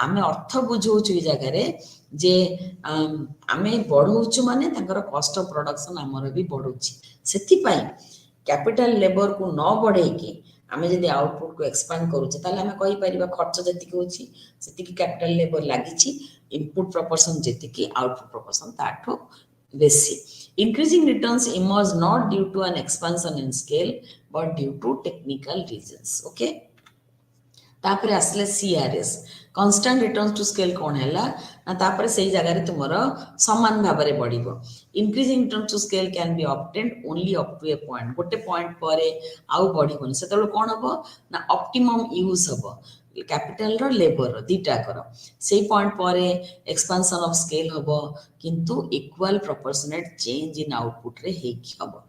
आम अर्थ बुझाऊँ ये जगार जे आम बढ़ाऊँ माने कस्ट ऑफ प्रोडक्शन आमर भी बढ़ुची से कैपिटल लेबर को न बढ़ेकी आम जब आउटपुट को एक्सपांड करुचे ताले आम कहीपर खर्च जी हूँ कैपिटल लेबर लगी इनपुट प्रपोर्शन जी आउटपुट प्रपोर्शन ताठू बेसी increasing returns emerge not due to an expansion in scale but due to technical reasons. Okay, तापर आसले CRS constant returns to scale कौन है ना तापर से जगह तुमर समान भाव में बढ़िबो increasing returns to scale can be obtained only up to a point गोटे पॉइंट पर आउ बढ़िबोनी सेतलो कौन हबो ना ऑप्टिमम यूज हबो कैपिटल रो लेबर रो दीटा कर से पॉइंट पर एक्सपेंशन ऑफ स्केल हबो किंतु equal proportionate change in output रे हेकी हबो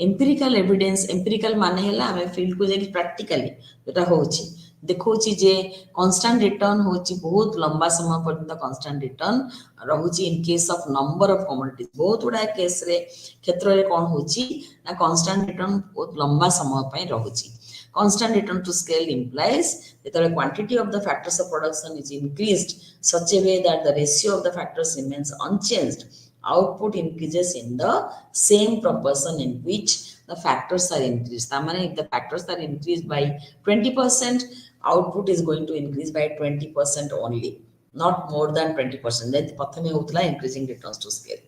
एम्पिरिकल एविडेंस एम्पिरिकल माने हैला हमें फील्ड को जाके प्रैक्टिकली जेटा होची देखौची जे कांस्टेंट रिटर्न होची बहुत लंबा समय पर्यंत कांस्टेंट रिटर्न रहुची in case of number of commodities बहुत गुडा केस रे क्षेत्र रे कोन होची ना कांस्टेंट रिटर्न बहुत लंबा समय पय रहुची constant return to scale implies that the quantity of the factors of production is increased such a way that the ratio of the factors remains unchanged. Output increases in the same proportion in which the factors are increased. That means if the factors are increased by 20%, output is going to increase by 20% only, not more than 20%. Then प्रथमे होतला increasing returns to scale.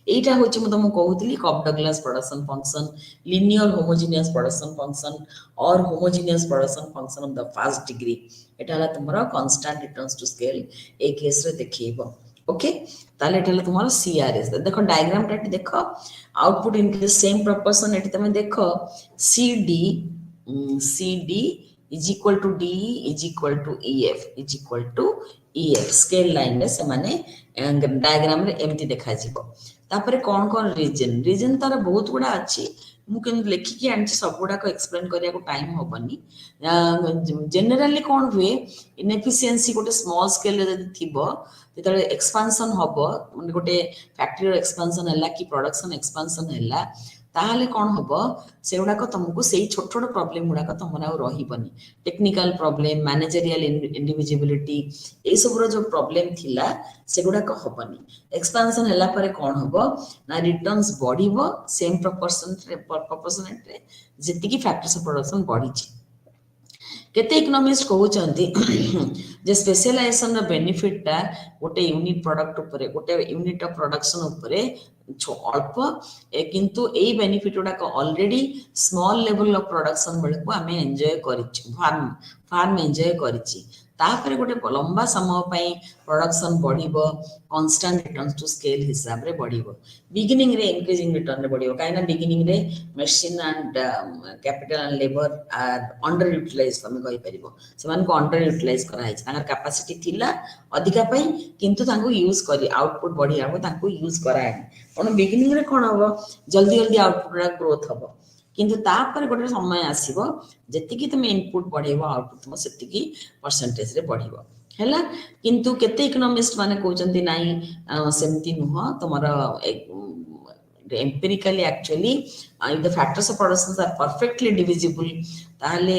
एटा होची म तुमको कहउतली Cobb Douglas production function linear homogeneous production function और homogeneous production function of the first degree एटा हला तुमरा कांस्टेंट रिटर्न्स टू स्केल ए केस रे देखिबो ओके ताले एटा हला तुमरा सीआरएस देखो डायग्राम टा देखो आउटपुट इंक्रीज सेम प्रोपोर्शन एटा तुम देखो CD is equal to DE is equal to EF is equal to EF scale line रे से माने डायग्राम रे एमती देखा जिवो तापर कौन कौन रीजन तार बहुत गुड़ा अच्छी मुझे लेखिकी आनी सब गुड़ाक एक्सप्लेन करिया को टाइम होबनी जनरली कौन हुए इनएफिशिएंसी गोटे स्मॉल स्केल रे थिबो जेतले एक्सपेंशन हबो गोटे फैक्ट्री रो एक्सपेंशन हैला कि प्रोडक्शन एक्सपेंशन हैला ताहले कौन हबो से गुड़ाक तुमको से छोट छोट प्रॉब्लम गुड़ाक तुमर आ रहिबनी टेक्निकल प्रॉब्लम मैनेजरियल इंडिविजिबिलिटी ए सब रो जो प्रॉब्लम थिला से गुड़ाक हबनी एक्सपेंशन हैला परे कौन हबो ना रिटर्न्स बढ़िबो सेम प्रोपोर्शनेट रे जति की फैक्टर्स ऑफ प्रोडक्शन बढ़ी छी केते इकोनॉमिस्ट कहउचंती जे स्पेशलाइजेशन रो बेनिफिट ता गोटे यूनिट प्रोडक्ट ऊपर गोटे यूनिट ऑफ प्रोडक्शन ऊपर अल्प किंतु ए बेनिफिट गुड़ाक already small level of production बेले को आमे एंजॉय करिछि फार्म एंजॉय करिछि तापर गोटे लंबा समय पई प्रोडक्शन बढ़िबो कांस्टेंट रिटर्न्स टू स्केल हिसाब रे बढ़िबो बिगिनिंग रे इंक्रीजिंग रिटर्न रे बढ़िबो काइना बिगिनिंग रे machine and capital and labour are under utilise तमे कहि परिबो समान को अंडर यूटिलाइज करा है तांगर कैपेसिटी थिला अधिका पई किंतु तांको यूज करी आउटपुट बढ़िया हो तांको यूज करा है कोन बिगिनिंग रे कोन हो जल्दी जल्दी आउटपुट रा ग्रोथ हो किंतु तापर गोटे समय आसीबो जतिकी तुमे इनपुट बढ़ेबो आउटपुट तुम सेतिकी परसेंटेज रे बढ़िबो हैला किंतु केते इकोनॉमिस्ट माने कहउचंती नाही सेमती नुह तमरा empirically actually if the factors of productions are perfectly divisible ताहले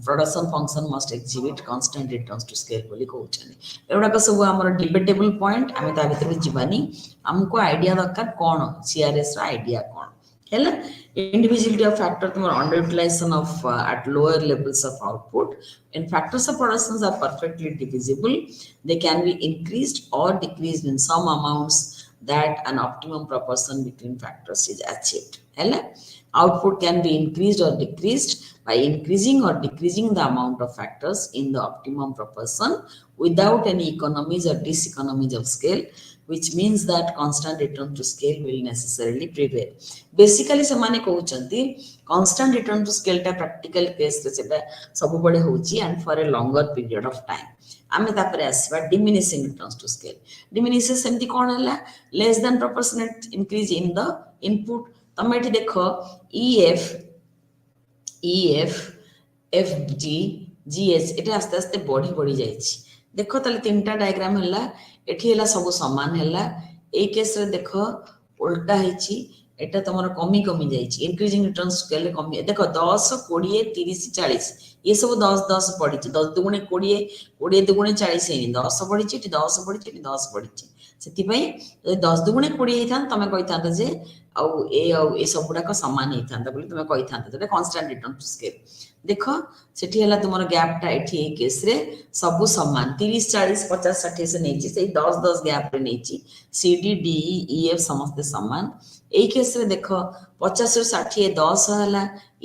production function must exhibit constant returns to scale बोली कहउचनी एवडा का सब हमर डिबेटेबल पॉइंट आमे ता भीतर जीवानी हमको आईडिया दरकार कोन सीआरएस रा आईडिया कोन हैला individuality of factor तुम underutilization of at lower levels of output when factors of productions are perfectly divisible they can be increased or decreased in some amounts that an optimum proportion between factors is achieved हैला output can be increased or decreased by increasing or decreasing the amount of factors in the optimum proportion without any economies or diseconomies of scale which means that constant return to scale will necessarily prevail basically semane कहउचंती constant return to scale ता practical case रे सेटा सब बडे होची and for a longer period of time आमे तापरे आसबा diminishing returns to scale diminishes सेमती कोन हला less than proportionate increase in the input तमे एठी देखो EF FG GH एटा आस्ते आस्ते बढ़ी जाईछि देखो ताले तीनटा डायग्राम हला एठी हला सब समान हला ए केस रे देखो उल्टा हिची এটা তোমার কমি কমি যাইছি ইনক্রিজিং রিଟর্ন স্কেল কমি দেখো 10 20 30 40 ये सब 10 10 पड़ी 10 दुगुणे 20 20 दुगुणे 40 ହେଇନି 10 पड़ी एटी 10 पड़ी एटी 10 पड़ी सेति पई 10 दुगुणे 20 ହେଇଥାन तमे कहिथांत जे ଆଉ ଏ ସବୁ ଗୁଡାକ ସମାନ ହେଇଥାନ୍ତା ବୋଲି ତମେ କହିଥାନ୍ତ ସେଟା କନଷ୍ଟାଣ୍ଟ ରିଟର୍ନ ଟୁ ସ୍କେଲ ଦେଖ ସେଠି ହେଲା ତୁମର ଗ୍ୟାପ୍ ଟା ଏଠି এই କେସ୍ ରେ ସବୁ ସମାନ 30 40 50 60 से ନେଇଛି ସେଇ 10 10 ଗ୍ୟାପ୍ ରେ ନେଇଛି C D D E F ସମସ୍ତେ ସମାନ এই केस रे देख 50 ରୁ 60 10 ହେଲା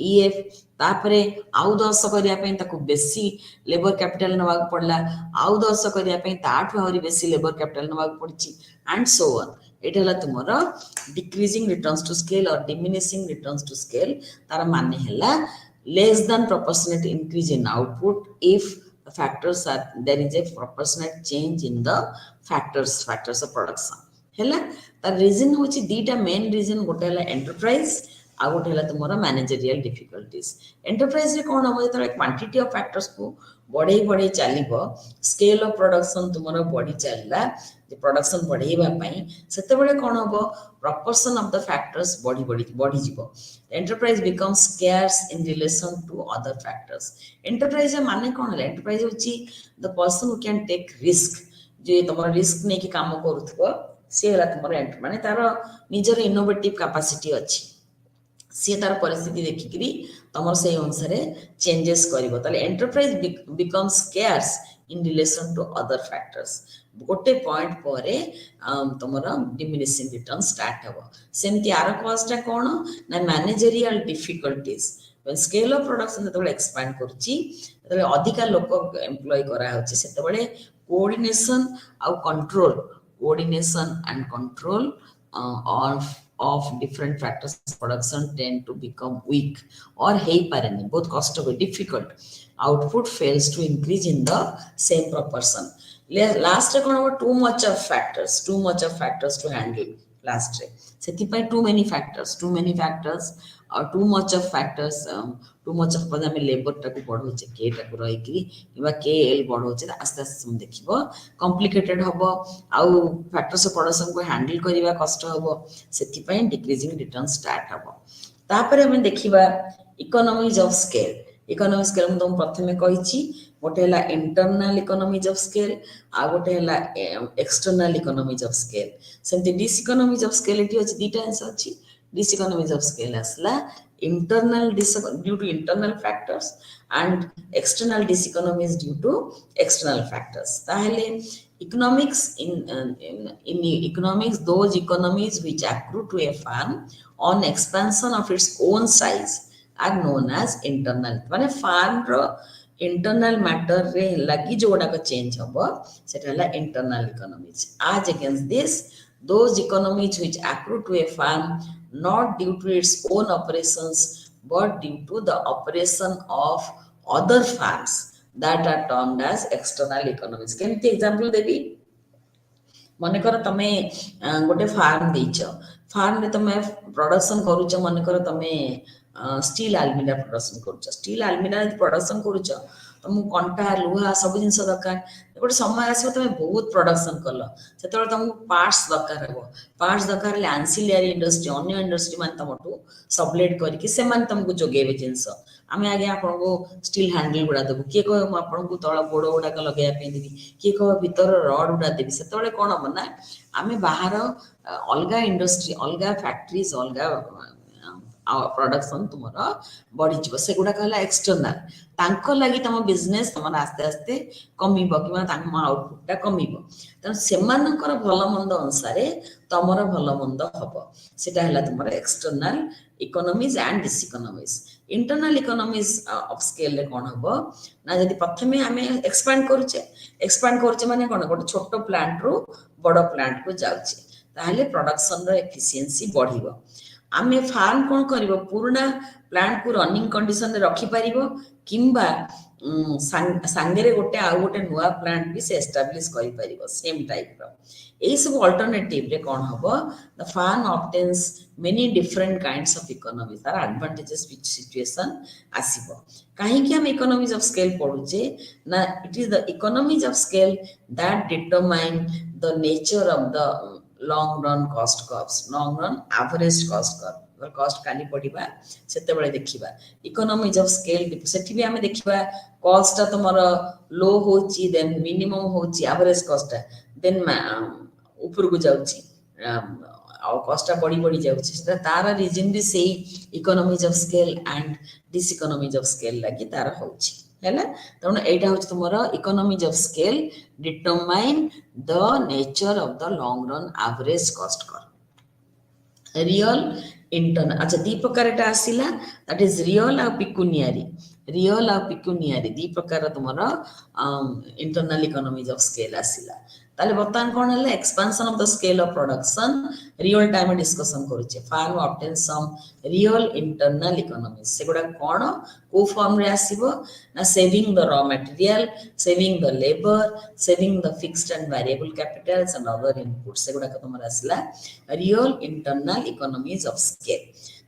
ईएफ तापरे आउ 10 करिया पई ताकू बेसी लेबर कैपिटल नवाक पड़ला आउ 10 करिया पई ताठू आहुरी बेसी लेबर कैपिटल नवाक पड़ची एंड सो ऑन एटा हला तुमरो डिक्रीजिंग रिटर्न्स टू स्केल और डिमिनिशिंग रिटर्न्स टू स्केल तार माने हला less than proportionate increase in output if the factors are there is a proportionate change in the factors of production hela the reason hochi dita main reason gote hela enterprise आ गोटे हला तुमरा managerial difficulties enterprise रे कोन हो जतरा quantity of factors को बढ़े बढ़े चलीबो scale of production तुमरा बढ़ी चलला जे प्रोडक्शन बढ़ेबा पई सेते बेले कोन होबो proportion of the factors बढ़ी जीवो enterprise becomes scarce in relation to other factors enterprise माने कोन हला enterprise होची the person who can take risk जे तुमरा रिस्क नै कि काम करूथबो से हला तुमरा माने तारो निजर इनोवेटिव कैपेसिटी अछि सी तार परिस्थिति देखिकरी तमर से अनुसार चेंजेस करिवो ताले enterprise becomes scarce in relation to other factors गोटे पॉइंट परे तमरा डिमिनिशिंग रिटर्न स्टार्ट हबो सेमति आर कॉस्ट कोन ना managerial difficulties when scale of production जतबे एक्सपैंड करछि तबे अधिक लोक एम्प्लॉय करा होछि सेतबे कोऑर्डिनेशन आ coordination and control of different factors production tend to become weak or hey parani both cost of difficult output fails to increase in the same proportion last kon too much of factors to handle last seti pai too many factors or too much of factors too much of पद हमें labour टाकू बढ़ो छे के टाकू रही कि किबा के एल बढ़ो छे आस्ते आस्ते हम देखिबो कॉम्प्लिकेटेड हबो आउ फैक्टर्स ऑफ प्रोडक्शन को हैंडल करिवा कष्ट हबो सेति पई डिक्रीजिंग रिटर्न स्टार्ट हबो तापर हम देखिबा इकोनॉमीज ऑफ स्केल हम तुम प्रथमे कहिछि गोटे हला इंटरनल इकोनॉमीज ऑफ स्केल आ गोटे हला एक्सटर्नल इकोनॉमीज ऑफ स्केल सेमति डिस इकोनॉमीज ऑफ स्केल एटी अछि दीटा आंसर अछि diseconomies of scale asla internal due to internal factors and external diseconomies due to external factors tahale economics in economics those economies which accrue to a firm on expansion of its own size are known as internal mane firm ro internal matter re lagi joda ka change hobo seta la internal economies as against this those economies which accrue to a firm not due to its own operations but due to the operation of other firms that are termed as external economies केमती example देबी मने कर तमे गोटे farm देछ farm रे तमे production करूछ मने कर तमे स्टील आलमीरा प्रोडक्शन करूछ स्टील आलमीरा प्रोडक्शन करूछ तुम कंटा लुहा सब जिंस दरकार गोटे समय आसो तुम बहुत प्रोडक्शन कल से तुमको पार्ट्स दरकार हे पार्ट्स दरकार ले एंसिलियरी इंडस्ट्री अन्य इंडस्ट्री मान तुमटू सबलेट करके से मान तुमको जोगेबे जिंस आमे आगे आपनको स्टील हैंडल गुडा देबु के कह म आपनको तळ गोड़ गुडा का लगाया पे देबी के कह भीतर रड गुडा देबी से तळे कोन बना आमे बाहर अलगा इंडस्ट्री अलगा फैक्ट्रीज अलगा प्रोडक्शन तुमरा बढ़ी जीव से गुडा कहला एक्सटर्नल तांको लागि तम बिजनेस तम आस्ते आस्ते कमिबो किबा तांको आउटपुट कमिबो त सेमानकर भल मंद अनुसार तमर भल मंद हबो सेटा हला तुमर external economies and diseconomies internal economies of scale रे कोन हबो ना जदि प्रथमे हमें एक्सपांड करूचे माने कोन गोटे छोटो प्लांट रो बड़ प्लांट को जाउचे ताहले प्रोडक्शन रो एफिशिएंसी बढ़िबो आमे फार्म कोन करिवो पुराना प्लांट को रनिंग कंडीशन रे रखि परिबो किंबा सांगरे गोटे आ गोटे नुवा प्लांट भी से एस्टैब्लिश करि परिबो सेम टाइप रो एई सब अल्टरनेटिव रे कोन हबो the firm obtains many different kinds of economies or advantages which situation आसीबो काहे कि हम इकोनॉमीज ऑफ स्केल पढुचे ना it is the economies of scale that determine the nature of the long run cost curves, long run average cost curve, कस्ट काली पढ़ा से देखा इकोनॉमीज ऑफ स्केल सेठी भी आमे देखिबा कॉस्ट तुमर लो होची देन मिनिमम होची एवरेज कॉस्ट देन ऊपर को जाउची कॉस्ट बढ़ी बढ़ी जाउची तार रीजन भी से economies of scale and diseconomies of scale लगी तार होची हैला तण एटा होची तुमर economies of scale determine the nature of the long run average cost curve real internal अच्छा दी प्रकार एटा आसिला दैट इज रियल और पिक्यूनियरी दी प्रकार तुमर इंटरनल इकोनॉमीज ऑफ स्केल आसिला ताले बर्तमान कोन हले expansion of the scale of production real time discussion करूचे firm obtain some real internal economies सेगुडा कोन को फॉर्म रे आसीबो ना saving the raw material saving the labour saving the fixed and variable capitals and other inputs सेगुडा तुमर आसिला real internal economies of scale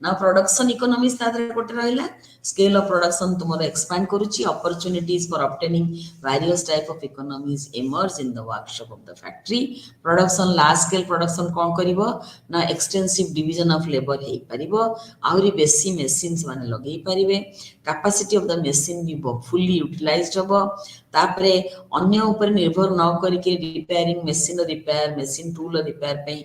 ना प्रोडक्शन इकोनॉमीज तादरे कोटे रहला स्केल ऑफ प्रोडक्शन तुमर एक्सपैंड करूची opportunities for obtaining various type of economies emerge in the workshop of the factory production large scale production कोन करिवो ना एक्सटेंसिव डिवीजन ऑफ लेबर हे परिबो आउरी बेसी मशीन्स माने लगेई परिबे कैपेसिटी ऑफ द मशीन भी फुली यूटिलाइज्ड होबो तापरे अन्य ऊपर निर्भर न करके रिपेयरिंग मशीन टूल रिपेयर पे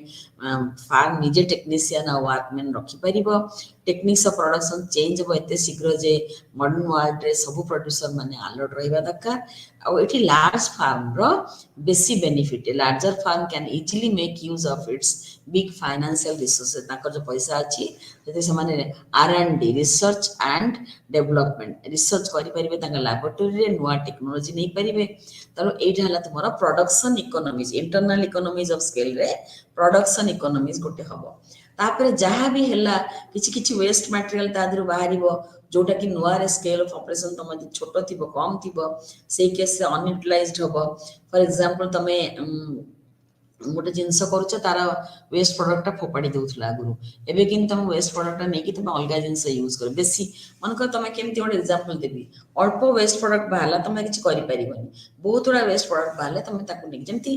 फार्म निजे टेक्नीशियन और वर्कमैन रखी परिबो टेक्निक्स ऑफ प्रोडक्शन चेंज हो एते शीघ्र जे मॉडर्न वर्ल्ड रे सब प्रोड्यूसर माने अलर्ट रहिबा दरकार और एठी लार्ज फार्म रो बेसी benefit larger firm can easily make use of its big financial resources ताकर जो पैसा अछि जते से माने R&D research and development research करि परिबे तांका लैबोरेटरी रे नवा टेक्नोलॉजी नै परिबे तलो एटा हला तुमरा production economies internal economies of scale रे प्रोडक्शन इकोनॉमीज गोटे हबो तापरे जहाँ भी हला किछि किछि वेस्ट मटेरियल तादरु बाहरिबो जोटा कि नुआ रे स्केल ऑफ ऑपरेशन तम छोटो थिबो कम थिबो सेई केस से अनयूटिलाइज्ड हबो फॉर एग्जांपल तमे गोटे जिनस करूछ तार वेस्ट प्रोडक्ट फोपाड़ी देउथला गुरु एबे किन तुम वेस्ट प्रोडक्ट नै कि तुम अलगा जिनस यूज कर बेसी मन को तमे केमति गोटे एग्जांपल देबी अल्प वेस्ट प्रोडक्ट बाहला तमे किछि करि परिबनी बहुत थोड़ा वेस्ट प्रोडक्ट बाहले तमे ताकु नै जेमति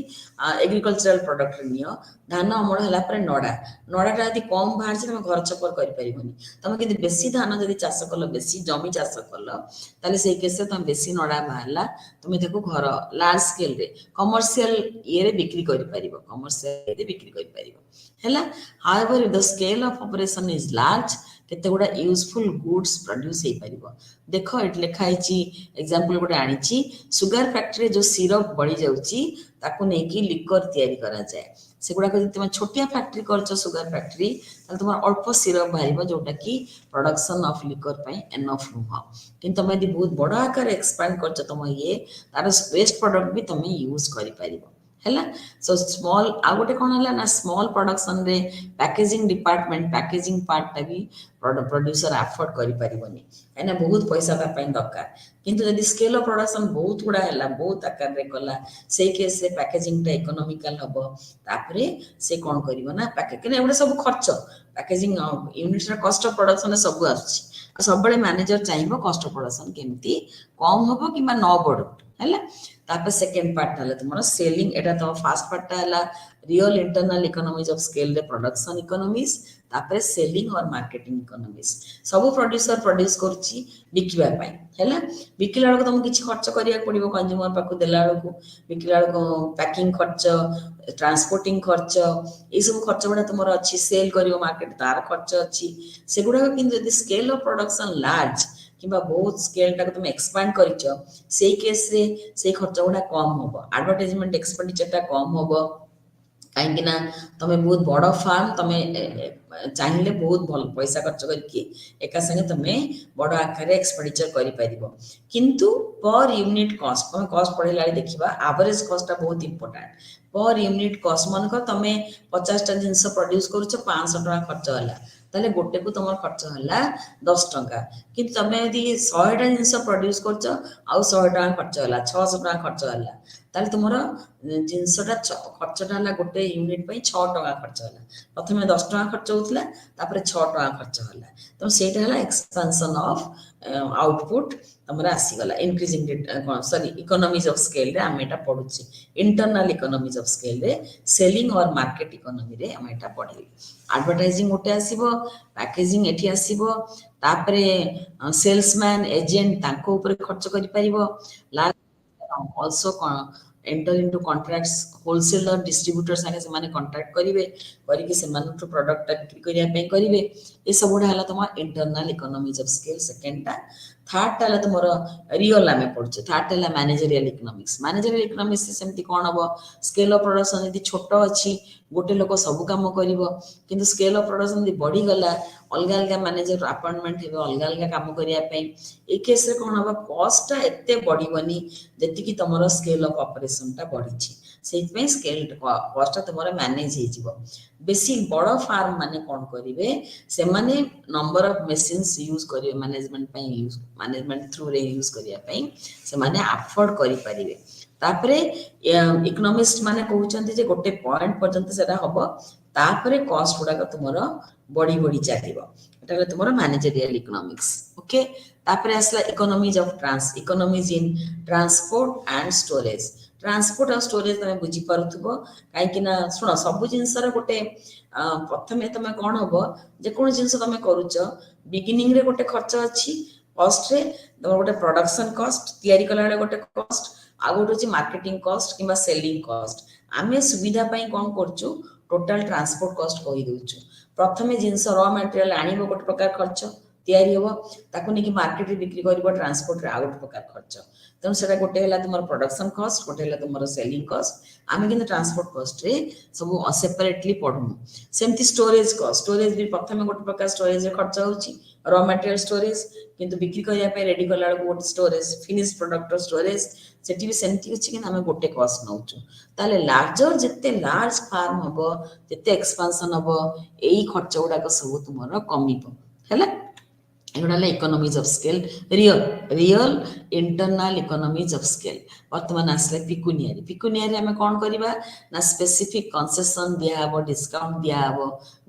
एग्रीकल्चरल प्रोडक्ट नियो धान अमल हला पर नडाटा यदि कम बाहर से तमे घर छपर करि परिबनी तमे किदि बेसी धान जदि चाष कल बेसी जमी चाष कल ताले सेई केस से तमे बेसी नडा बाहला तमे देखो घर लार्ज स्केल रे कमर्शियल ये रे बिक्री करि परिबो कमर्शियल रे बिक्री करि परिबो हैला however the scale of operation is large केते गुडा यूजफुल गुड्स प्रोड्यूस हे परिबो देखो एट लिखा हिची एग्जांपल गोटे आनिची सुगर फैक्ट्री जो सिरप बड़ी जाउची ताकू नै कि लिकर तयारी करा जाय सेगुडा को तुम छोटिया फैक्ट्री करछ सुगर फैक्ट्री त तुम अल्प सिरप बाहरिबो जोटा कि प्रोडक्शन ऑफ लिकर पई एनफ नुह किंतु तमे यदि बहुत बड़ा आकार एक्सपैंड करछ तुम ये तार वेस्ट प्रोडक्ट भी तुम यूज करि परिबो हैला सो स्मॉल आ गोटे कोन हला ना स्मॉल प्रोडक्शन रे पैकेजिंग डिपार्टमेंट पैकेजिंग पार्ट ता भी प्रोड्यूसर अफोर्ड करि परिबनी एना बहुत पैसा ता पई दरकार किंतु यदि स्केल ऑफ प्रोडक्शन बहुत गुडा हला बहुत आकार रे कला से केस रे पैकेजिंग ता इकोनॉमिकल हबो तापरे से कोन करिवो ना पैकेज केने एबडे सब खर्च पैकेजिंग यूनिट रे कॉस्ट ऑफ प्रोडक्शन सब आछि सब बड़े मैनेजर चाहिबो कॉस्ट ऑफ प्रोडक्शन केमती कम हबो किबा न बडो हैला तापर सेकंड पार्ट हला तुमरो सेलिंग एटा तो फर्स्ट पार्ट हला real internal economies of scale रे प्रोडक्शन इकोनॉमीज तापर सेलिंग और मार्केटिंग इकोनॉमीज सब प्रोड्यूसर प्रोड्यूस करछि बिकिबा पई हैला बिकिला को तुम किछि खर्च करिया पड़िबो कंज्यूमर पाकु देला को बिकिला को पैकिंग खर्च ट्रांसपोर्टिंग खर्च ए सब खर्च बडा तुमरो अछि सेल करियो मार्केट तार खर्च अछि सेगुडा किंतु यदि स्केल ऑफ प्रोडक्शन लार्ज किबा बहुत स्केल टा तुम एक्सपैंड करिछ सेई केस रे सेई खर्च गुडा कम होबो एडवर्टाइजमेंट एक्सपेंडिचर टा कम होबो काहेकि ना तमे बहुत बड़ फार्म तमे चाहिए बहुत भल पैसा खर्च करके एका संगे तमे बड़ आकार एक्सपेंडिचर करि परिबो किंतु पर यूनिट कॉस्ट तमे कॉस्ट पढेला देखिबा एवरेज कॉस्ट बहुत इंपोर्टेंट पर यूनिट कॉस्ट मन को तमे 50 टा जिंस प्रोड्यूस करूछ 500 टका खर्च होला ताले गोटे को तुम खर्च होला 10 टका किंतु तमे यदि 100 टा जिंस प्रोड्यूस करछ आ 100 टका खर्च होला 600 टका खर्च होला ताले तुमर जिनसटा खर्चटा हला गोटे यूनिट पई 6 टका खर्च हला प्रथमे 10 टका खर्च होतला तापरे 6 टका खर्च हला तो सेटा हला एक्सपेंशन ऑफ आउटपुट तमरा आसी गला increasing sorry economies of scale रे आमेटा पढुची इंटरनल इकोनॉमीज ऑफ स्केल रे सेलिंग और मार्केट इकोनॉमी रे आमेटा पढी एडवर्टाइजिंग गोटे आसीबो पैकेजिंग एठी आसीबो तापरे सेल्समैन एजेंट ताको ऊपर खर्च करि परिबो also enter into contracts wholesaler distributor संगे से माने कॉन्ट्रैक्ट करिवे करिके से माने तो प्रोडक्ट बिक्री करिया पे करिवे ए सब गुडा हला तमा internal economies of scale second टा थर्ड टा हला तमरो रियल आमे पड़छे थर्ड टा हला मैनेजरियल इकोनॉमिक्स से सेमति कोन हबो स्केल ऑफ प्रोडक्शन यदि छोटो अछि गोटे लोक सब काम करिवो किंतु स्केल ऑफ प्रोडक्शन यदि बढ़ी गला अलगा अलगा मैनेजर अपॉइंटमेंट हेबे अलगा अलगा काम करिया पे ए केस रे कोन हबो कॉस्ट एते बढ़ीवनी जति कि तमरो स्केल ऑफ ऑपरेशन टा बढ़ी छी सेइत में स्केल कॉस्ट तमरो मैनेज हे जीवो बेसी बड़ फार्म माने कोन करिवे से माने नंबर ऑफ मशीन्स यूज करिवे मैनेजमेंट पे यूज मैनेजमेंट थ्रू रे यूज करिया पे से माने अफोर्ड करि परिवे तापरे इकोनॉमिस्ट माने कहउचंती जे गोटे पॉइंट पर्यंत सेटा हबो तापरे कॉस्ट गुडा का तुमरो बड़ी बड़ी जातिबो एटा तुमरो मैनेजरियल इकोनॉमिक्स ओके तापरे असला economies in transport and storage transport और स्टोरेज तमे बुझी पारुथबो काई कि ना सुनो सब जिंस रे गोटे प्रथमे तमे कोन हबो जे कोन जिंस तमे करूछ बिगिनिंग रे गोटे खर्च अछि कॉस्ट रे तमे गोटे प्रोडक्शन कॉस्ट तयारी कला रे गोटे कॉस्ट आ गोटे अछि मार्केटिंग कॉस्ट किबा सेलिंग कॉस्ट आमे सुविधा पई कोन करछु टोटल ट्रांसपोर्ट कॉस्ट कहि दोछु प्रथमे जिंस रॉ मटेरियल आनिबो गोटे प्रकार खर्च तयारी हो ताकू नेकी मार्केट रे बिक्री करबो ट्रांसपोर्ट रे आउट प्रकार खर्च तम सेटा गोटे हला तुमर प्रोडक्शन कॉस्ट गोटे हला तुमर सेलिंग कॉस्ट आमे किन ट्रांसपोर्ट कॉस्ट रे सब सेपरेटली पढमु सेमति स्टोरेज भी प्रथमे गोटे प्रकार स्टोरेज रे खर्च होची रॉ मटेरियल स्टोरेज किंतु बिक्री करिया पे रेडी कला गोटे स्टोरेज फिनिश प्रोडक्ट स्टोरेज सेठी भी सेमति अछि कि आमे गोटे कॉस्ट नउचु ताले लार्जर जत्ते लार्ज फार्म हबो जत्ते एक्सपेंशन हबो एई खर्च गुडा को सब तुमर कमिबो हैला एगुडा economies of scale real internal economies of scale वर्तमान आसले पिकुनियरी हमें कौन करिबा ना स्पेसिफिक कंसेशन दिया हबो डिस्काउंट दिया हबो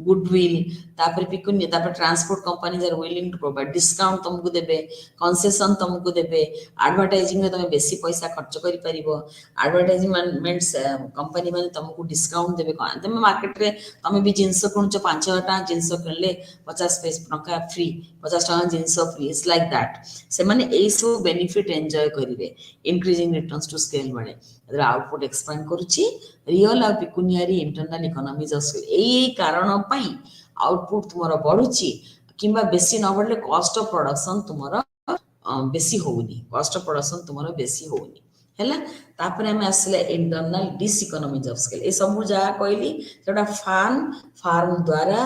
गुडविल तापर पिकुनिय तापर transport companies are willing to provide discount तुमको देबे कंसेशन तुमको देबे एडवर्टाइजिंग रे तुम बेसी पैसा खर्च करि परिबो एडवर्टाइजमेंट्स कंपनी माने तुमको डिस्काउंट देबे तुम मार्केट रे तुम भी जिंस कोनचो 5000 टका जिंस किनले 50 टका फ्री 50 टका जिंस फ्री इट्स लाइक दैट से माने ए सो बेनिफिट एन्जॉय करिवे इंक्रीजिंग रिटर्न्स टू स्केल बडे अदर आउटपुट एक्सपेंड करूची रियल और पिकुनियरी इंटरनल इकोनॉमीज ऑफ स्केल एई कारण पई आउटपुट तुमरो बढ़ुची किंबा बेसी न बढ़ले कॉस्ट ऑफ प्रोडक्शन तुमरो बेसी होउनी कॉस्ट ऑफ प्रोडक्शन तुमरो बेसी होउनी हैला तापर हम आसले internal diseconomies of scale ए सब जा कहली जेटा फार्म द्वारा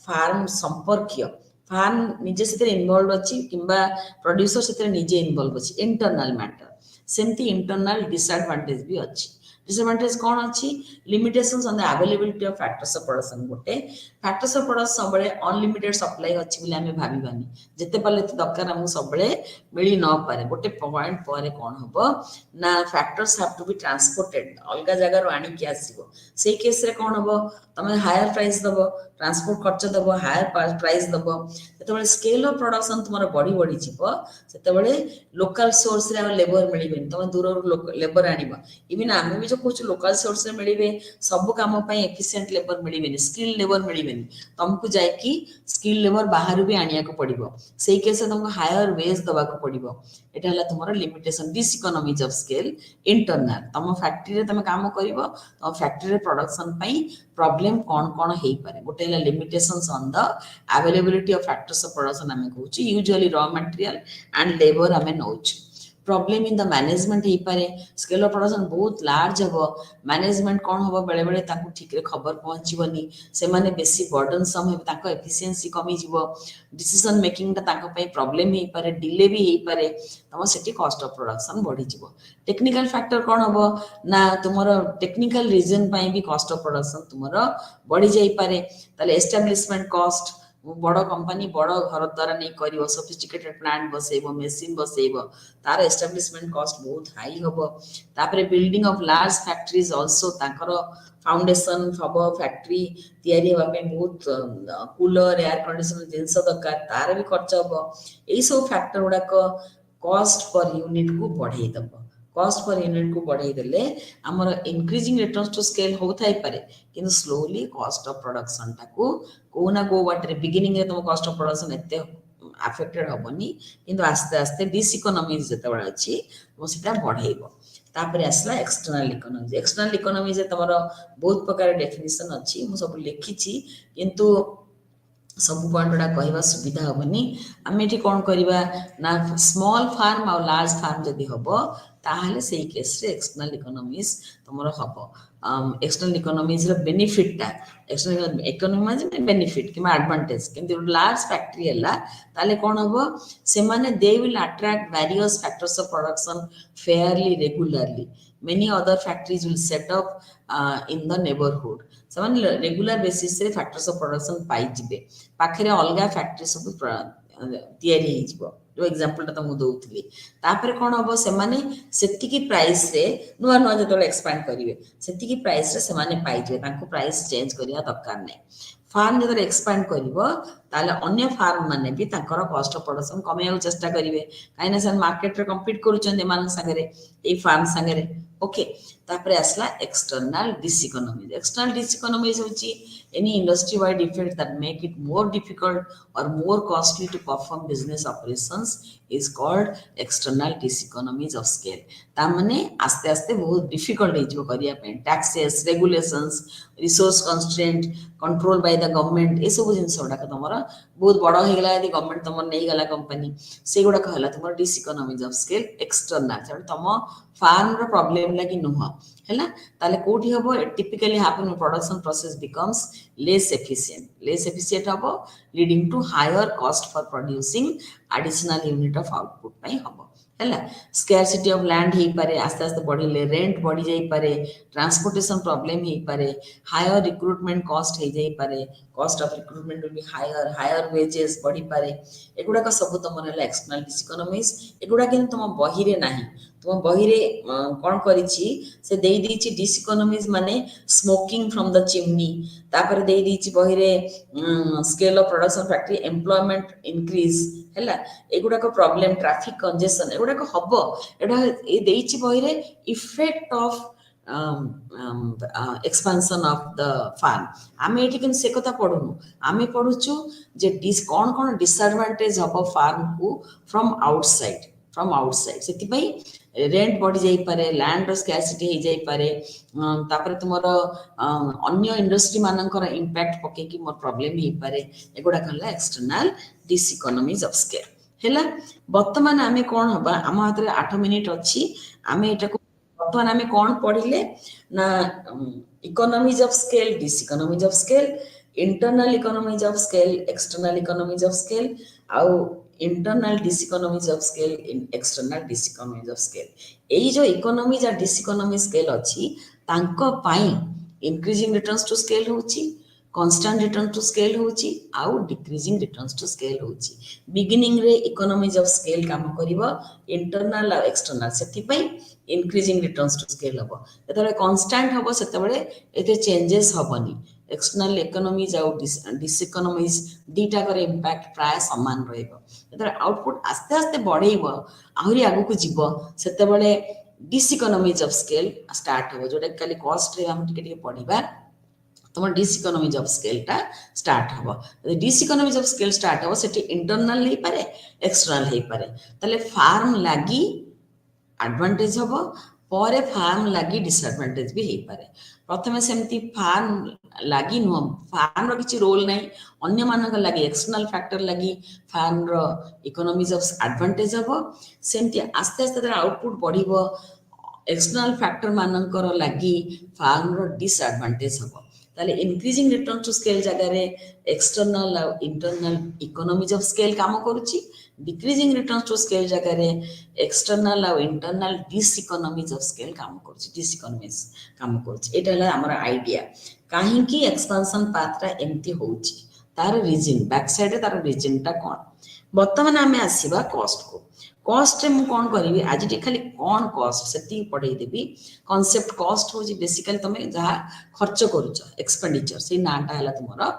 फार्म संपर्कीय फार्म निजे से इन्वॉल्व अछि किंबा प्रोड्यूसर से निजे इन्वॉल्व अछि इंटरनल मैटर सेमती इंटरनल डिसएडवांटेज भी अछि डिसएडवांटेज कौन अछि limitations on the availability of factors of production गोटे फैक्टर्स ऑफ प्रोडक्शन सबले अनलिमिटेड सप्लाई अछि बोले हमें भाबिबानी जते पले दरकार हम सबले मिली न पारे गोटे पॉइंट पारे कौन हबो ना factors have to be transported अलगा जगह रो आनी के आसीबो सेही केस रे कौन हबो तमे हायर प्राइस दबो ट्रांसपोर्ट खर्च दबो हायर प्राइस दबो जते स्केल ऑफ प्रोडक्शन तुमरो बड़ी छिपो सेते लोकल सोर्स रे लेबर मिलिबेन तमे दूर लेबर आनिबो इवन आमे भी जो कुछ लोकल सोर्स रे मिलिबे सब काम पई एफिशिएंट लेबर मिलिबेनी स्किल लेबर मिलिबेनी तुमको जाय कि स्किल लेबर बाहर भी आनिया को पड़िबो सेही केस तुमको हायर वेज दबा को पड़िबो एटा हला तुमरो limitation diseconomies of scale internal तुम फैक्ट्री रे तुम काम करिवो तो फैक्ट्री रे प्रोडक्शन पई प्रॉब्लम कौन हेई पारे गोटे हला limitations on the availability of factors of production हमें कहूची usually raw material and labour हमें नौच प्रॉब्लम इन द मैनेजमेंट हे पारे स्केल ऑफ प्रोडक्शन बहुत लार्ज हबो मैनेजमेंट कौन हबो बेले बेले ताकू ठीक रे खबर पहुंचीबनी से माने बेसी बर्डन सम हे ताको एफिशिएंसी कमी जीवो डिसीजन मेकिंग ता ताको पई प्रॉब्लम हे पारे डिले भी हे पारे तम सेठी कॉस्ट ऑफ प्रोडक्शन बढ़ी जीवो टेक्निकल फैक्टर कौन हबो ना तुमरो टेक्निकल रीजन पई भी कॉस्ट ऑफ प्रोडक्शन तुमरो बढ़ी जाई पारे ताले एस्टैब्लिशमेंट कॉस्ट बड़ कंपनी बड़ घर द्वारा नहीं कर सोफिस्टिकेटेड प्लांट बसैब मेसीन बसैब तार एस्टाब्लिशमेंट कॉस्ट बहुत हाई हम तापर building of large factories also ताकर फाउंडेशन हम फैक्ट्री तैयारी होगापी बहुत कूलर एयर कंडीशनर जिनस दरकार तार भी खर्च हम यही सब फैक्टर गुड़ाक कॉस्ट पर यूनिट को बढ़ेदब कॉस्ट पर यूनिट को बढ़ेदेले आमर इंक्रीजिंग रिटर्न्स टू स्केल होता पारे किंतु स्लोली कॉस्ट ऑफ प्रोडक्शन टाको को ना को बाटे बिगिनिंग तुम कॉस्ट ऑफ प्रोडक्शन एते अफेक्टेड हेनी किंतु आस्ते आस्ते डिसइकोनॉमीज जितेबाला अच्छी तुम सीटा बढ़ेब तापर आसला एक्सटर्नल इकोनॉमीज तुम बहुत प्रकार डेफिनेशन अच्छी मुझे सब लिखी किंतु सब पॉइंट गुड़ा कहवा सुविधा हेनी आम ये कौन करवा ना स्मॉल फार्म और लार्ज फार्म जदि हम ताहले से केस रे एक्सटर्नल इकोनॉमीज तुमर हम एक्सटर्नल इकोनॉमीज बेनिफिटा एक्सटर्नल इकोनॉमी बेनिफिट कि एडवांटेज किंतु लार्ज फैक्ट्री है ताले कौन हम से माने they will attract various factors of production fairly regularly many other factories will set up in the neighbourhood से रेगुलर बेसिस रे फैक्टर्स ऑफ प्रोडक्शन पाई जिबे पाखरे अलगा फैक्ट्री सब तैयारी हो जो एग्जांपल तुमको दउथली तापर कोन हबो से माने सेतिकी प्राइस रे नुआ नुआ जतोल एक्सपैंड करिवे सेतिकी प्राइस रे से माने पाई जे तांको प्राइस चेंज करिया दरकार नै फार्म जतोल एक्सपैंड करिवो ताले अन्य फार्म माने भी तांकर कॉस्ट ऑफ प्रोडक्शन कमेया चेष्टा करिवे काइना से मार्केट रे कम्पीट करूचन एमान संगरे ए फार्म संगरे ओके तापर आसला एक्सटर्नल डिसइकोनॉमीज होची any industry wide effect that make it more difficult or more costly to perform business operations is called external diseconomies of scale ता माने आस्ते आस्ते बहुत डिफिकल्ट हो करिया pay taxes regulations resource constraint control by the government ए सब जिंस गुडा तमरा बहुत बड़ हो गला यदि गवर्नमेंट तमर नहीं गला कंपनी से गुडा कहला तमर डिसइकोनॉमीज ऑफ स्केल एक्सटर्नल तम फार्म रो प्रॉब्लम लगी नुह है ताले कोठी हबो typically happen production process becomes less efficient हबो leading to higher cost for producing additional unit of output पई हबो है स्केर्सिटी ऑफ लैंड ही पारे आस्ते आस्ते बढ़िले रेंट बढ़ी जाई पारे ट्रांसपोर्टेशन प्रॉब्लम ही पारे हायर रिक्रूटमेंट कॉस्ट हो जाई पारे cost of recruitment will be higher wages बढ़ी पारे एगुडा का सब तुम एक्सटर्नल डिसइकोनॉमीज एगुडा कि तुम बही रे नाही तुम बही रे कोन करिछि से देई दीछि डिसइकोनॉमीज माने स्मोकिंग फ्रॉम द चिमनी तापर देई दीछि बही रे scale of production factory employment increase हैला एगुडा को प्रॉब्लम ट्रैफिक कंजेशन एगुडा को हबो एडा ए देइछि बही रे effect of expansion of the firm आमे एठी किन से कथा पढुनु आमे पढुछु जे कोन कोन डिसएडवांटेज हबो फार्म को फ्रॉम आउटसाइड सेति पई रेंट बढ़ी जाई पारे लैंड स्कैर्सिटी हो जाई पारे तापर तुमरो अन्य इंडस्ट्री मानकर इंपैक्ट पके कि मोर प्रॉब्लम ही पारे एगुडा कहला एक्सटर्नल डिसइकोनॉमीज ऑफ स्केल हैला वर्तमान आमे कोन हबा हम हाथ रे 8 मिनिट अछि आमे एटा को वर्तमान आमे कोन पढिले ना economies of scale diseconomies of scale internal economies of scale external economies of scale आउ internal diseconomies of scale in external diseconomies of scale एई जो इकोनॉमीज आ डिसइकोनॉमी स्केल अछि तांको पाई इंक्रीजिंग रिटर्न्स टू स्केल होची कांस्टेंट रिटर्न टू स्केल होची आउ डिक्रीजिंग रिटर्न्स टू स्केल होची बिगिनिंग रे इकोनॉमीज ऑफ स्केल काम करिवो इंटरनल आ एक्सटर्नल सेति पई इंक्रीजिंग रिटर्न्स टू स्केल हबो एतबे कांस्टेंट हबो सेतबे एते चेंजेस हबनी एक्सटर्नल इकोनॉमीज आउ डिसइकोनॉमीज दीटा करे इंपैक्ट प्राय समान रहइबो एतबे आउटपुट आस्ते आस्ते बढ़ेइबो आहुरी आगु को जीवो सेतबे डिसइकोनॉमीज ऑफ स्केल स्टार्ट हबो जोटा खाली कॉस्ट रे हम टिके पढिबा तुम डिसइकोनॉमीज ऑफ स्केल टा स्टार्ट हबो डिसइकोनॉमीज ऑफ स्केल स्टार्ट हबो सेठी इंटरनल नहीं पारे एक्सटर्नल नहीं पारे तले फार्म लागी एडवांटेज हबो परे फार्म लागी डिसएडवांटेज भी हे पारे प्रथमे सेमती फार्म लागी नो फार्म रो किछि रोल नै अन्य मानक लागी एक्सटर्नल फैक्टर लागी फार्म रो इकोनॉमीज ऑफ एडवांटेज हबो सेमती आस्ते आस्ते आउटपुट बढ़िबो एक्सटर्नल फैक्टर मानकर लागी फार्म रो डिसएडवांटेज हबो ताले इंक्रीजिंग रिटर्न टू स्केल जगह रे एक्सटर्नल और इंटरनल इकोनॉमीज ऑफ स्केल काम करूची डिक्रीजिंग रिटर्न टू स्केल जगह रे एक्सटर्नल और इंटरनल डिसइकोनॉमीज ऑफ स्केल काम करूची डिसइकोनॉमीज काम करूची एटा हला हमर आईडिया काहे कि एक्सपेंशन पाथरा एम्ति होउची तार रीजन बैक साइड रे तार रीजन टा कोन बर्तमान आमे आसीबा कॉस्ट को कॉस्ट रे मु कोन करबी आज टी खाली कोन कॉस्ट सेती पढै देबी कांसेप्ट कॉस्ट हो बेसिकली तमे जहा खर्च करूछ एक्सपेंडिचर से नाटा हला तुमरो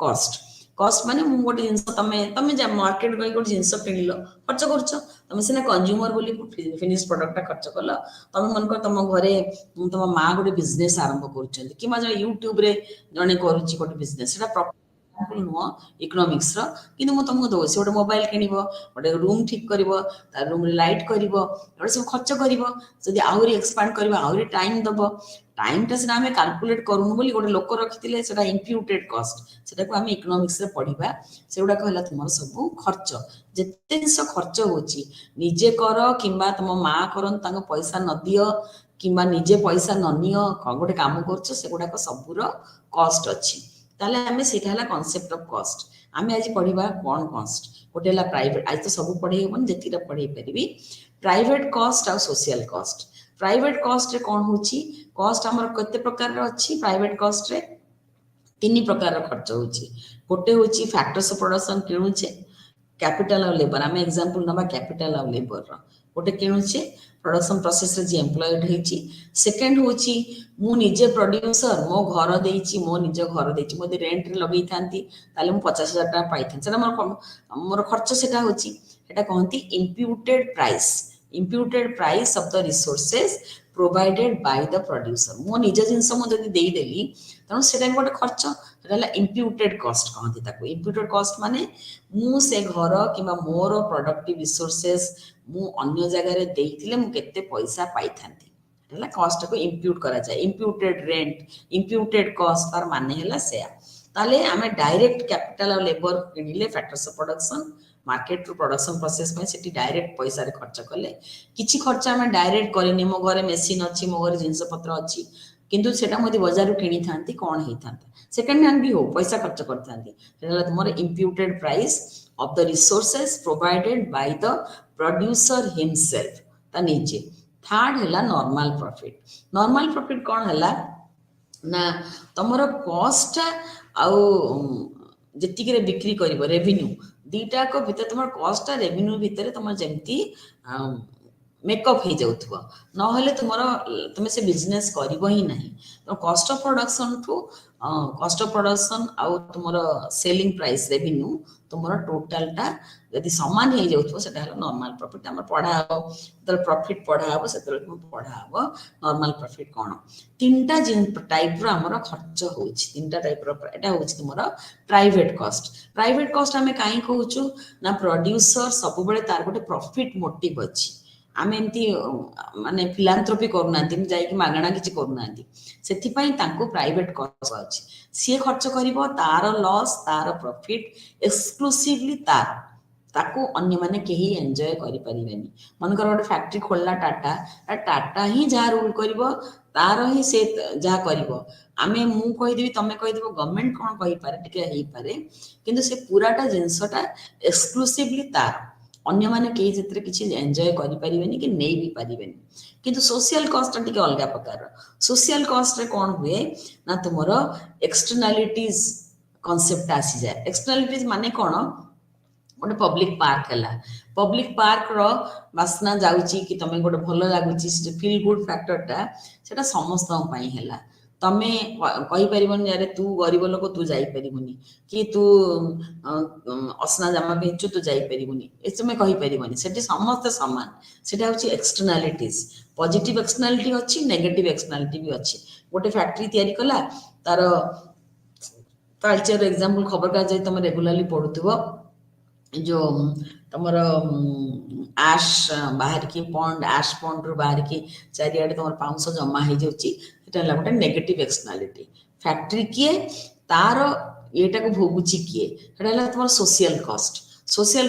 कॉस्ट कॉस्ट माने मु गोटे जिंस तमे तमे जा मार्केट गई गोटे जिंस किनिलो खर्च करूछ तमे सिना कंज्यूमर बोली फिनिश प्रोडक्ट टा खर्च कलो तमे मन कर तम घरे तम मां गोटे बिजनेस आरंभ करूछन कि मा यूट्यूब रे जने करूची गोटे बिजनेस सेटा नुह इकोनॉमिक्स कि तुमको दौर गोटे मोबाइल किण गोटे रूम ठीक कर रूम लाइट कर सब खर्च कर आहरी एक्सपांड कर आहरी टाइम दब टाइमटा सीना आम काल्कुलेट करूनु बोली गोटे लोक रखी से इम्प्यूटेड कॉस्ट से इकोनॉमिक्स पढ़ा से गुड़ाक है तुम सब खर्च जिते जिन खर्च होजे कर कि तुम माँ कर पैसा न दियो कि निजे पैसा न नियो गोटे कम कर सबूर कॉस्ट अच्छी ताले हमें सीधा हला कांसेप्ट ऑफ कॉस्ट हमें आज पढ़िबा कोन कॉस्ट गोटे हला प्राइवेट आज तो सब पढ़े होबन जेतिरा पढ़े परिबी प्राइवेट कॉस्ट और सोशल कॉस्ट प्राइवेट कॉस्ट रे कोन होची कॉस्ट हमर कते प्रकार रे अछि प्राइवेट कॉस्ट रे तीन प्रकार रो खर्च होची गोटे होची फैक्टर्स ऑफ प्रोडक्शन किणुचे कैपिटल और लेबर हमें एग्जांपल नबा कैपिटल और लेबर रो गोटे किणुचे प्रोडक्शन प्रोसेस रे जे एम्प्लॉयड हेची सेकंड होची मु निजे प्रोड्यूसर मो घर देइची मो निजे घर देइची मोदे रेंट रे लगई थांती ताले मु 50,000 टाका पाई थांती सेटा मोर खर्च सेटा होची एटा कहंती imputed price of the resources provided by the producer मो निजे जिंस मो जदी देई देली तनो सेटा गोटे खर्च सेटा imputed cost कहंती ताको imputed cost माने मु से घर किबा मोर प्रोडक्टिव रिसोर्सेस मु अन्य जगह रे देइथिले मु केते पैसा पाई थांती हला कॉस्ट को इंप्यूट करा जाए इंप्यूटेड रेंट इंप्यूटेड कॉस्ट तार माने हला सेया ताले हमें डायरेक्ट कैपिटल और लेबर किनिले फैक्टर्स ऑफ प्रोडक्शन मार्केट रो प्रोडक्शन प्रोसेस में सेठी डायरेक्ट पैसा रे खर्च करले किछि खर्च हमें डायरेक्ट करिनी मो घरे मशीन अछि मो घरे जिंस पत्र अछि किंतु सेटा मोदी बाजार रो किनी थांती कोन हेई थांता सेकंड हैंड भी हो पैसा खर्च करथांती हला तुमर imputed price of the resources provided by the producer himself ता नीचे थर्ड है नॉर्मल प्रॉफिट कौन है ना तुमर कॉस्ट आउ जी बिक्री कर रेवेन्यू दीटा को भीतर तुम कॉस्ट रेवेन्यू भितर तुम जमती मेकअप हो जाऊ ना तुम से बिजनेस कर ही ना तो कॉस्ट ऑफ प्रोडक्शन आउ तुम सेलिंग प्राइस रेवेन्यू तुम टोटाल टा यदि सामान हो जाऊ से नॉर्मल प्रॉफिट आम पढ़ा हम जो प्रॉफिट पढ़ा हम से पढ़ा हम नॉर्मल प्रॉफिट कौन तीनटा टाइप आमर खर्च हो तीनटा टाइप एटा हो तुम प्राइवेट कॉस्ट आम कहीं कहूँ ना प्रोड्यूसर सब बेले तार गोटे प्रॉफिट मोटिव अच्छी आम एमती माने फिलांथ्रोपी करूना जाइए मागणा किसी करूना से प्राइवेट कॉस्ट अच्छी सी खर्च कर तार लॉस तार प्रॉफिट एक्सक्लूसिवली तार ताको अन्य माने कहीं एंजॉय करि परिबेनी मनकर गोटे फैक्ट्री खोलला टाटा ही जहाँ रूल करिवो तार ही से जहाँ करिवो आमे मु कहि देबी तमे कहि देबो गवर्नमेंट कोन कहि पारे टिके हेई पारे किंतु से पूराटा जिंसटा एक्सक्लूसिवली तार अन्य माने कहीं जेतरे किछि एंजॉय करि परिबेनी कि नै भी परिबेनी किंतु सोशल कॉस्ट टिके अलगा प्रकार सोशल कॉस्ट रे कोन हुए ना तुमरो एक्सटर्नालिटीज कांसेप्ट आसी जाए एक्सटर्नालिटीज माने कोन गोटे पब्लिक पार्क है पब्लिक पार्क रो बासना जाउची कि तमे गोटे भलो लागुची फील गुड फैक्टर टा सेटा समस्त पई हैला तमे कहि परिबन यारे तू गरीब लोक तू जाई परिबनी कि तू असना जामा बेचू तू जाई परिबनी एसे में कहि परिबनी सेठी समस्त समान सेटा होची एक्सटर्नालिटीज पॉजिटिव एक्सटर्नालिटी अछि नेगेटिव एक्सटर्नालिटी भी अछि गोटे फैक्ट्री तयारी कला तार कल्चर एग्जांपल खबर का जाई तमे रेगुलरली पढुथबो जो तुमर आश बाहर की पॉन्ड आश पॉन्ड रू बाहर की चारिआडे तुम पाउंस जमा हो जाऊँगी गोटे नेगेटिव एक्सटर्नालिटी फैक्ट्री किए तार येटा को भोगुची किए तुम सोशल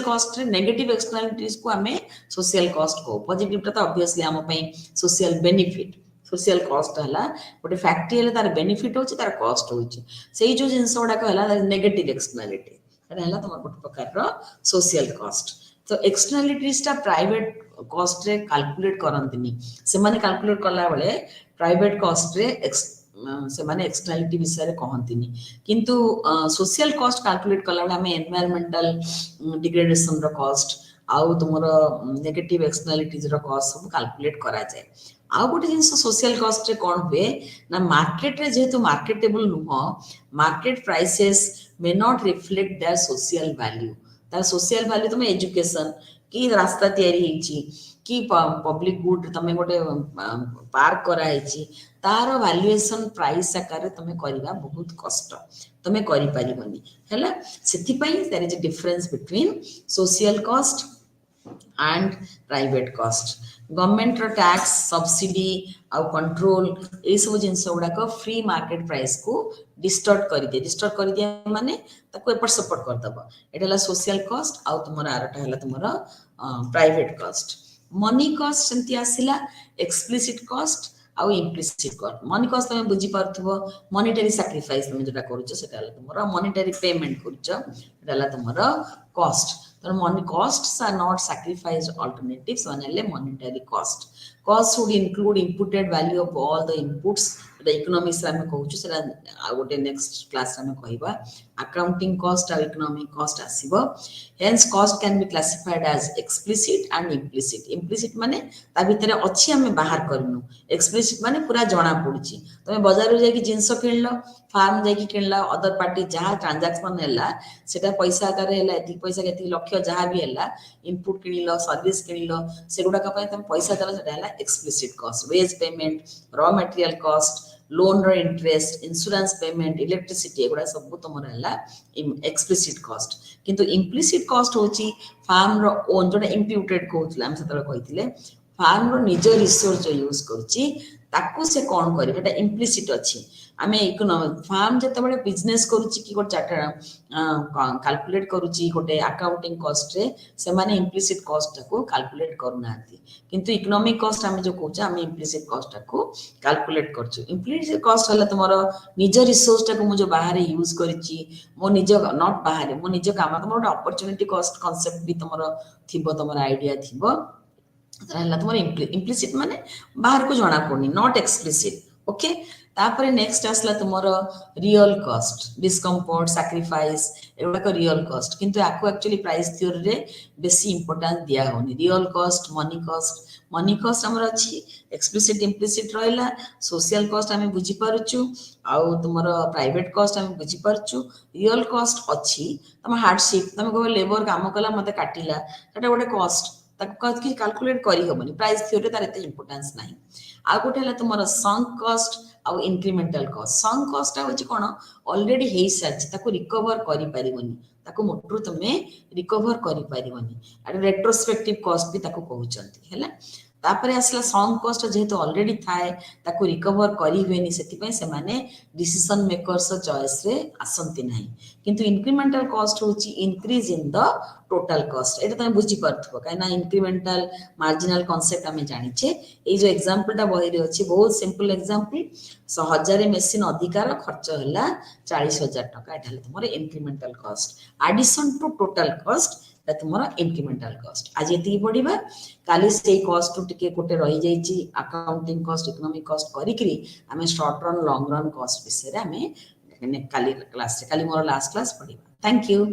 कॉस्ट रे नेगेटिव एक्सटर्नालिटीज को आमे सोशल कॉस्ट को पॉजिटिव टा तो ऑब्वियसली आम पई सोशल बेनिफिट सोशल कॉस्ट है गोटे फैक्ट्री है तार बेनिफिट होची तार कॉस्ट होची सेही जो जिंस गुड़ाक है नेगेटिव एक्सटर्नालिटी तुम गोटे प्रकार सोशल कॉस्ट तो एक्सटर्नालिटीज टा प्राइवेट कॉस्ट रे कैलकुलेट करंतिनी से माने कैलकुलेट कला बेले प्राइवेट कॉस्ट रे से माने एक्सटर्नालिटी विषय रे कहंतिनी किंतु सोशल कॉस्ट कैलकुलेट कला बेले हमें एनवायरमेंटल डिग्रेडेशन रो कॉस्ट आउ तुमर नेगेटिव एक्सटर्नालिटीज रो कॉस्ट सब कैलकुलेट करा जाए आउ गोटे जिन सोशल कॉस्ट रे कोन हुए ना मार्केट रे जेतु मार्केटेबल नुह market prices may not reflect their social value तार सोशल वैल्यू तुम एजुकेशन कि रास्ता तैयारी ହେଇଛି कि पब्लिक गुड तमे गोटे पार्क करा ହେଇଛି तार वैल्यूएशन प्राइस आकार तमे करबा बहुत कष्ट तमे करि परिबनी हैला सेति पई there is a difference between social cost and private cost government रो टैक्स सब्सिडी आउ कंट्रोल ए सब जिंस गुड़ाक फ्री मार्केट प्राइस को डिस्टॉर्ट कर दिए माने ताको एपट सपोर्ट कर दबो एटा सोशल कॉस्ट आउ तुमरा आरटा हला तुमरा प्राइवेट कॉस्ट मनी कॉस्ट सेंती आसिला एक्सप्लिसिट कॉस्ट आउ इम्प्लिसिट कॉस्ट मनी कॉस्ट तुम बुझी पारथबो मॉनेटरी सैक्रिफाइस तुम जेटा करूछ सेटा हला तुमरा मॉनेटरी पेमेंट करूछ एटा हला तुमरा कॉस्ट तर money costs are not sacrificed alternatives one ele monetary cost would include inputted value of all the inputs the economics ame कहूछु सेरा गोटे next class ame कहिबा accounting cost और economic cost आसीबो hence cost can be classified as explicit and implicit माने ता भितरे अछि हमें बाहर करनु explicit माने पूरा जणा पड़ुची तमे बाजार जाय कि जिंस किनलो फार्म जाय कि किनला अदर पार्टी जहा ट्रांजैक्शन हैला सेटा पैसा आकार हैला एति पैसा केति लक्ष्य जहा भी हैला इनपुट किनिलो सर्विस किनिलो सेगुडा का पय तमे पैसा देला सेटा हैला explicit cost wage payment raw material cost loan रो इंटरेस्ट इंश्योरेंस पेमेंट इलेक्ट्रिसिटी एगुडा सब तुमर हैला एक्सप्लिसिट कॉस्ट किंतु इम्प्लिसिट कॉस्ट होची फार्म रो ओन जोटा इम्प्यूटेड कहउतला हम सेतले कहितले फार्म रो निज रिसोर्स जो यूज करची ताकू से कोन करी एटा इम्प्लिसिट अछि आमे इकोनॉमिक फार्म जते बडे बिजनेस करूची कि गोटे चार्टर कैलकुलेट करूची गोटे अकाउंटिंग कॉस्ट रे से माने इम्प्लिसिट कॉस्ट को कैलकुलेट करू नाती किंतु इकोनॉमिक कॉस्ट आमे जो कहूचा आमे इम्प्लिसिट कॉस्ट को कैलकुलेट करछु इम्प्लिसिट कॉस्ट हला तुमरो निज रिसोर्स को मु जो बाहर यूज करिची मो निज नॉट बाहर मो निज काम तुमरो अपॉर्चुनिटी कॉस्ट कांसेप्ट भी तुमरो थिबो तुमरो आईडिया थिबो हला तुमरो इम्प्लिसिट माने बाहर को जणा पड़नी नॉट एक्सप्लिसिट ओके तापर नेक्स्ट आसला तुमरो रियल कॉस्ट डिस्कम्फर्ट सैक्रिफाइस एगुडा को रियल कॉस्ट किंतु आको एक्चुअली प्राइस थ्योरी रे बेसी इंपोर्टेंस दिया होनी रियल कॉस्ट मनी कॉस्ट हमर अछि एक्सप्लिसिट इम्प्लिसिट रहला सोशल कॉस्ट हमें बुझी पारुछु आउ तुमरो प्राइवेट कॉस्ट हमें बुझी पारुछु रियल कॉस्ट अछि तम हार्डशिप तम को लेबर काम कला मते काटिला सेटा गोटे कॉस्ट ताको कि कैलकुलेट करी होबनी प्राइस थ्योरी तार एते इंपोर्टेंस नाही आ गोटे हला तुमरो संक कॉस्ट आउ इंक्रीमेंटल कॉस्ट संक कॉस्ट होची कोन ऑलरेडी हेई साच ताको रिकवर करि परिबनी ताको मोटरू तमे रिकवर करि परिबनी आ रेट्रोस्पेक्टिव कॉस्ट भी ताको कहउचंती हैला तापरे आसला संक कॉस्ट जेहेतु ऑलरेडी थाए ताको रिकवर करि हुएनी सेति पय से माने डिसीजन मेकर्स चॉइस रे आसंती नाही किंतु इंक्रीमेंटल कॉस्ट होची increase in the total cost एटा तमे बुझी परथबो काइना इंक्रीमेंटल मार्जिनल कांसेप्ट हमें जानि छे ए जो एग्जांपल ता बहि रे अछि बहुत सिंपल एग्जांपल 1000 मशीन अधिकार खर्च होला 40000 टका एटा तुमरे incremental cost addition to total cost ता तुमरा इंक्रीमेंटल कॉस्ट आज एति पडिबा काली से कॉस्ट टू टिके कोटे रहि जाईची अकाउंटिंग कॉस्ट इकोनॉमिक कॉस्ट करी करी हमें short run long run cost विषय रे हमें काली क्लास से काली more last class पडिबा thank you